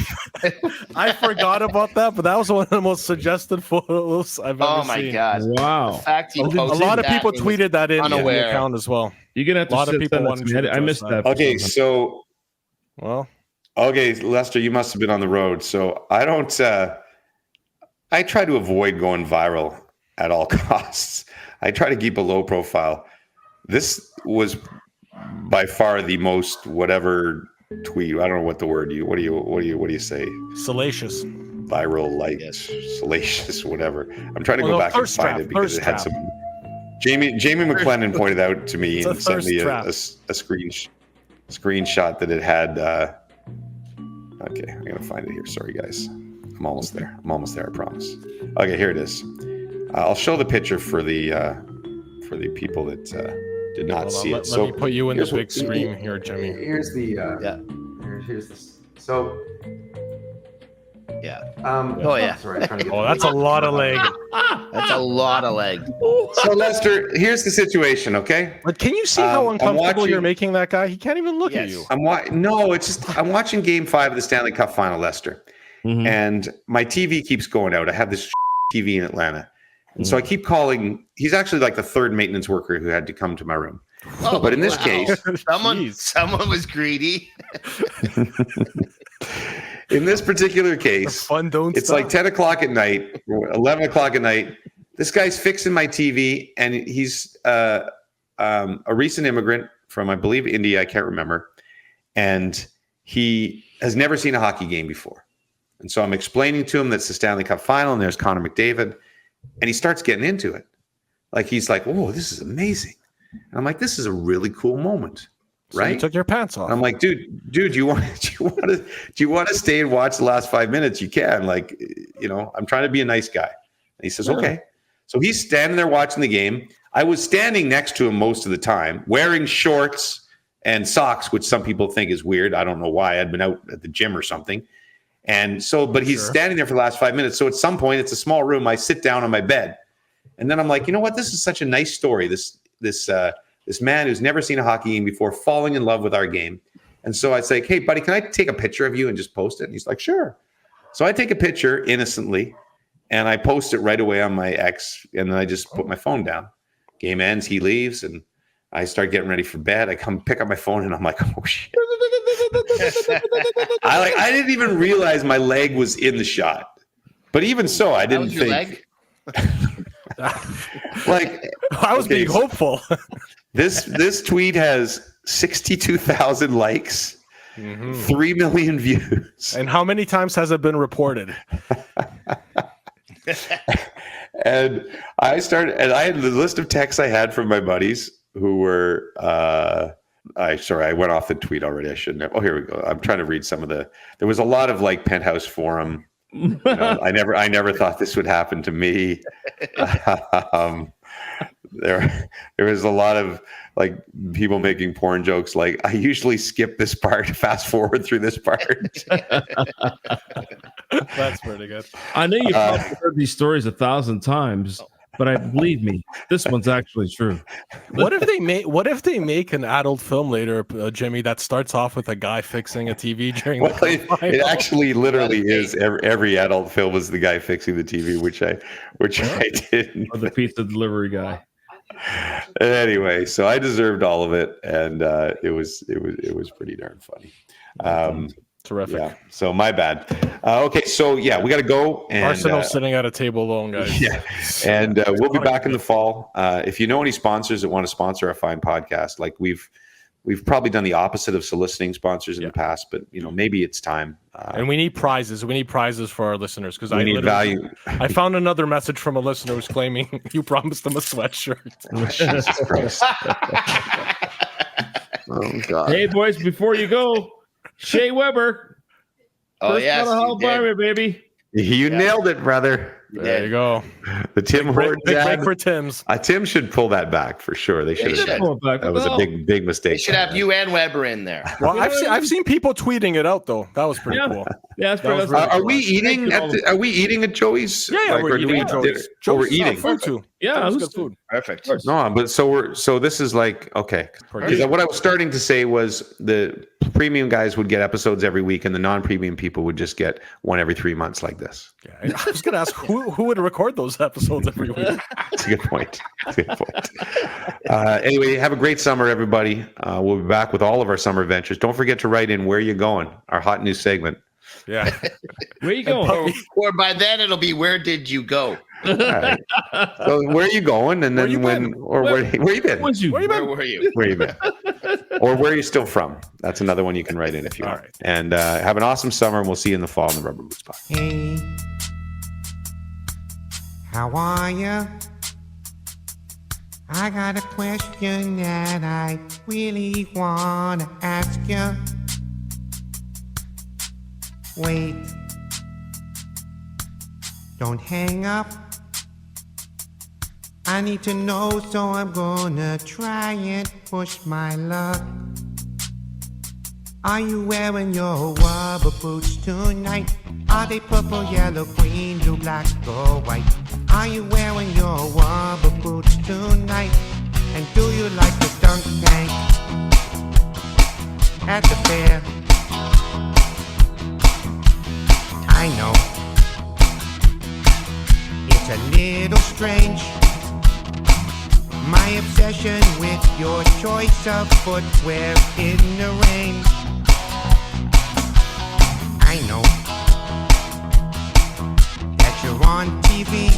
Speaker 1: I forgot about that, but that was one of the most suggested photos I've ever seen.
Speaker 4: Oh my god!
Speaker 3: Wow.
Speaker 4: The fact
Speaker 1: A lot of people tweeted that in the
Speaker 4: unaware.
Speaker 1: account as well.
Speaker 3: You're gonna have to
Speaker 1: A lot of people
Speaker 3: wanted
Speaker 1: wanted to
Speaker 3: I missed that.
Speaker 2: Okay, so Lester, you must have been on the road. So I don't. I try to avoid going viral at all costs. I try to keep a low profile. This was by far the most whatever tweet. I don't know what the word what do you say?
Speaker 1: Salacious.
Speaker 2: Viral, like salacious, whatever. I'm trying to go back and find it because it had some. Jamie McClendon pointed out to me and sent me a screenshot that it had. Okay, I'm gonna find it here. Sorry, guys. I'm almost there. I promise. Okay, here it is. I'll show the picture for the people that did not see it.
Speaker 1: Let me put you in the big screen here, Jimmy.
Speaker 2: Here's the here's this. So
Speaker 4: yeah.
Speaker 2: Sorry,
Speaker 1: That's a lot of leg.
Speaker 4: That's a lot of leg.
Speaker 2: So Lester, here's the situation, okay?
Speaker 1: But can you see how uncomfortable you're making that guy? He can't even look at you.
Speaker 2: I'm watching Game 5 of the Stanley Cup Final, Lester, and my TV keeps going out. I have this TV in Atlanta, and so I keep calling. He's actually like the third maintenance worker who had to come to my room.
Speaker 4: Oh,
Speaker 2: but in this case,
Speaker 4: someone was greedy.
Speaker 2: In this particular case, it's like 10 o'clock at night, 11 o'clock at night. This guy's fixing my TV, and he's a recent immigrant from, I believe, India. I can't remember. And he has never seen a hockey game before. And so I'm explaining to him that's the Stanley Cup Final, and there's Connor McDavid. And he starts getting into it. Like, he's like, "Whoa, this is amazing." And I'm like, "This is a really cool moment." Right?
Speaker 1: So you took your pants off.
Speaker 2: I'm like, dude, you want to stay and watch the last 5 minutes? You can. Like, I'm trying to be a nice guy. And he says, okay. So he's standing there watching the game. I was standing next to him most of the time, wearing shorts and socks, which some people think is weird. I don't know why. I'd been out at the gym or something. And so, but he's standing there for the last 5 minutes. So at some point, it's a small room. I sit down on my bed, and then I'm like, you know what? This is such a nice story. This man who's never seen a hockey game before falling in love with our game. And so I say, "Hey, buddy, can I take a picture of you and just post it?" And he's like, "Sure." So I take a picture innocently and I post it right away on my X. And then I just put my phone down. Game ends, he leaves, and I start getting ready for bed. I come pick up my phone and I'm like, "Oh shit." I didn't even realize my leg was in the shot. But even so, I didn't think. Like,
Speaker 1: I was being hopeful.
Speaker 2: This tweet has 62,000 likes, 3 million views.
Speaker 1: And how many times has it been reported?
Speaker 2: And I had the list of texts I had from my buddies who were I went off the tweet already. I shouldn't have. Oh, here we go. I'm trying to read some of there was a lot of like Penthouse Forum. I never thought this would happen to me. There was a lot of like people making porn jokes. Like, I usually skip this part, fast forward through this part.
Speaker 1: That's pretty good.
Speaker 3: I know you've probably heard these stories 1,000 times, but believe me, this one's actually true.
Speaker 1: What if they make an adult film later, Jimmy, that starts off with a guy fixing a TV during the
Speaker 2: it actually literally is every adult film is the guy fixing the TV, which I didn't.
Speaker 3: Or the pizza delivery guy.
Speaker 2: Anyway, so I deserved all of it, and it was pretty darn funny.
Speaker 1: Terrific.
Speaker 2: Yeah. So my bad. Okay. So yeah, we got to go. And
Speaker 1: Arsenal's sitting at a table alone, guys.
Speaker 2: Yeah. And we'll be back in the fall. If you know any sponsors that want to sponsor our fine podcast, like we've probably done the opposite of soliciting sponsors in the past, but maybe it's time.
Speaker 1: And we need prizes. We need prizes for our listeners because
Speaker 2: we need value.
Speaker 1: I found another message from a listener who's claiming you promised them a sweatshirt.
Speaker 2: Oh, Jesus Christ. Oh God.
Speaker 3: Hey boys, before you go, Shea Weber.
Speaker 4: Oh yes,
Speaker 3: baby.
Speaker 2: You nailed it, brother.
Speaker 1: There you go.
Speaker 2: The Tim Hortons
Speaker 1: big break for Tim's.
Speaker 2: Tim should pull that back for sure. They should have. That was a big mistake.
Speaker 4: They should have you and Weber in there.
Speaker 1: Well, I've seen people tweeting it out though. That was pretty cool.
Speaker 3: Yeah, that's pretty.
Speaker 2: Are we eating at Joey's?
Speaker 1: Yeah, we're eating at Joey's.
Speaker 2: We're eating
Speaker 1: food too.
Speaker 3: Yeah,
Speaker 1: it was good food.
Speaker 4: Perfect.
Speaker 2: No, but so this is like okay. Because what I was starting to say was the premium guys would get episodes every week, and the non-premium people would just get one every 3 months, like this.
Speaker 1: Yeah, I was going to ask who would record those episodes every week.
Speaker 2: That's a good point. Anyway, have a great summer, everybody. We'll be back with all of our summer adventures. Don't forget to write in where you going. Our hot new segment.
Speaker 1: Yeah.
Speaker 3: Where you going?
Speaker 4: Or by then it'll be where did you go?
Speaker 2: All right. So where are you going? And then where you been? Where you been? Or where are you still from? That's another one you can write in if you want. Right. And have an awesome summer, and we'll see you in the fall in the Rubber Boots Podcast.
Speaker 5: Hey, how are you? I got a question that I really want to ask you. Wait, don't hang up. I need to know, so I'm gonna try and push my luck. Are you wearing your rubber boots tonight? Are they purple, yellow, green, blue, black, or white? Are you wearing your rubber boots tonight? And do you like the dunk tank at the fair? I know it's a little strange, my obsession with your choice of footwear in the rain. I know that you're on TV,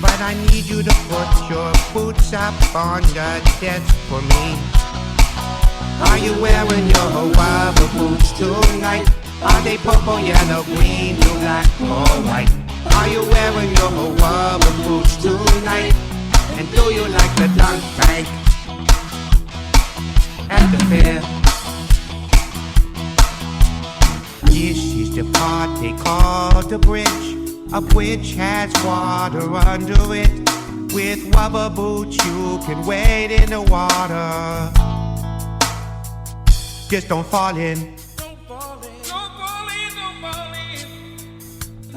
Speaker 5: but I need you to put your boots up on the desk for me. Are you wearing your rubber boots tonight? Are they purple, yellow, green, blue, black, or white? Are you wearing your rubber boots tonight? And do you like the dunk tank at the fair? This is the part they call the bridge. A bridge has water under it. With rubber boots you can wade in the water. Just don't fall in.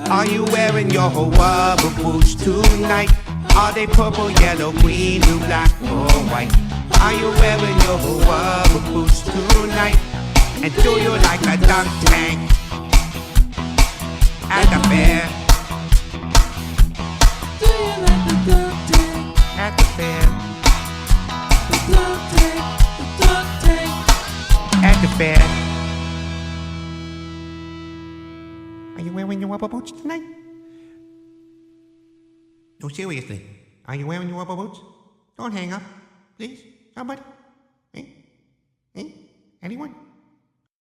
Speaker 5: Are you wearing your rubber boots tonight? Are they purple, yellow, green, blue, black, or white? Are you wearing your rubber boots tonight? And do you like a dunk tank at the fair?
Speaker 6: Do you like the dunk tank
Speaker 5: at the fair?
Speaker 6: The dunk tank
Speaker 5: at the fair. Are you wearing your rubber boots tonight? No, seriously. Are you wearing your rubber boots? Don't hang up, please. Somebody. Hey? Anyone?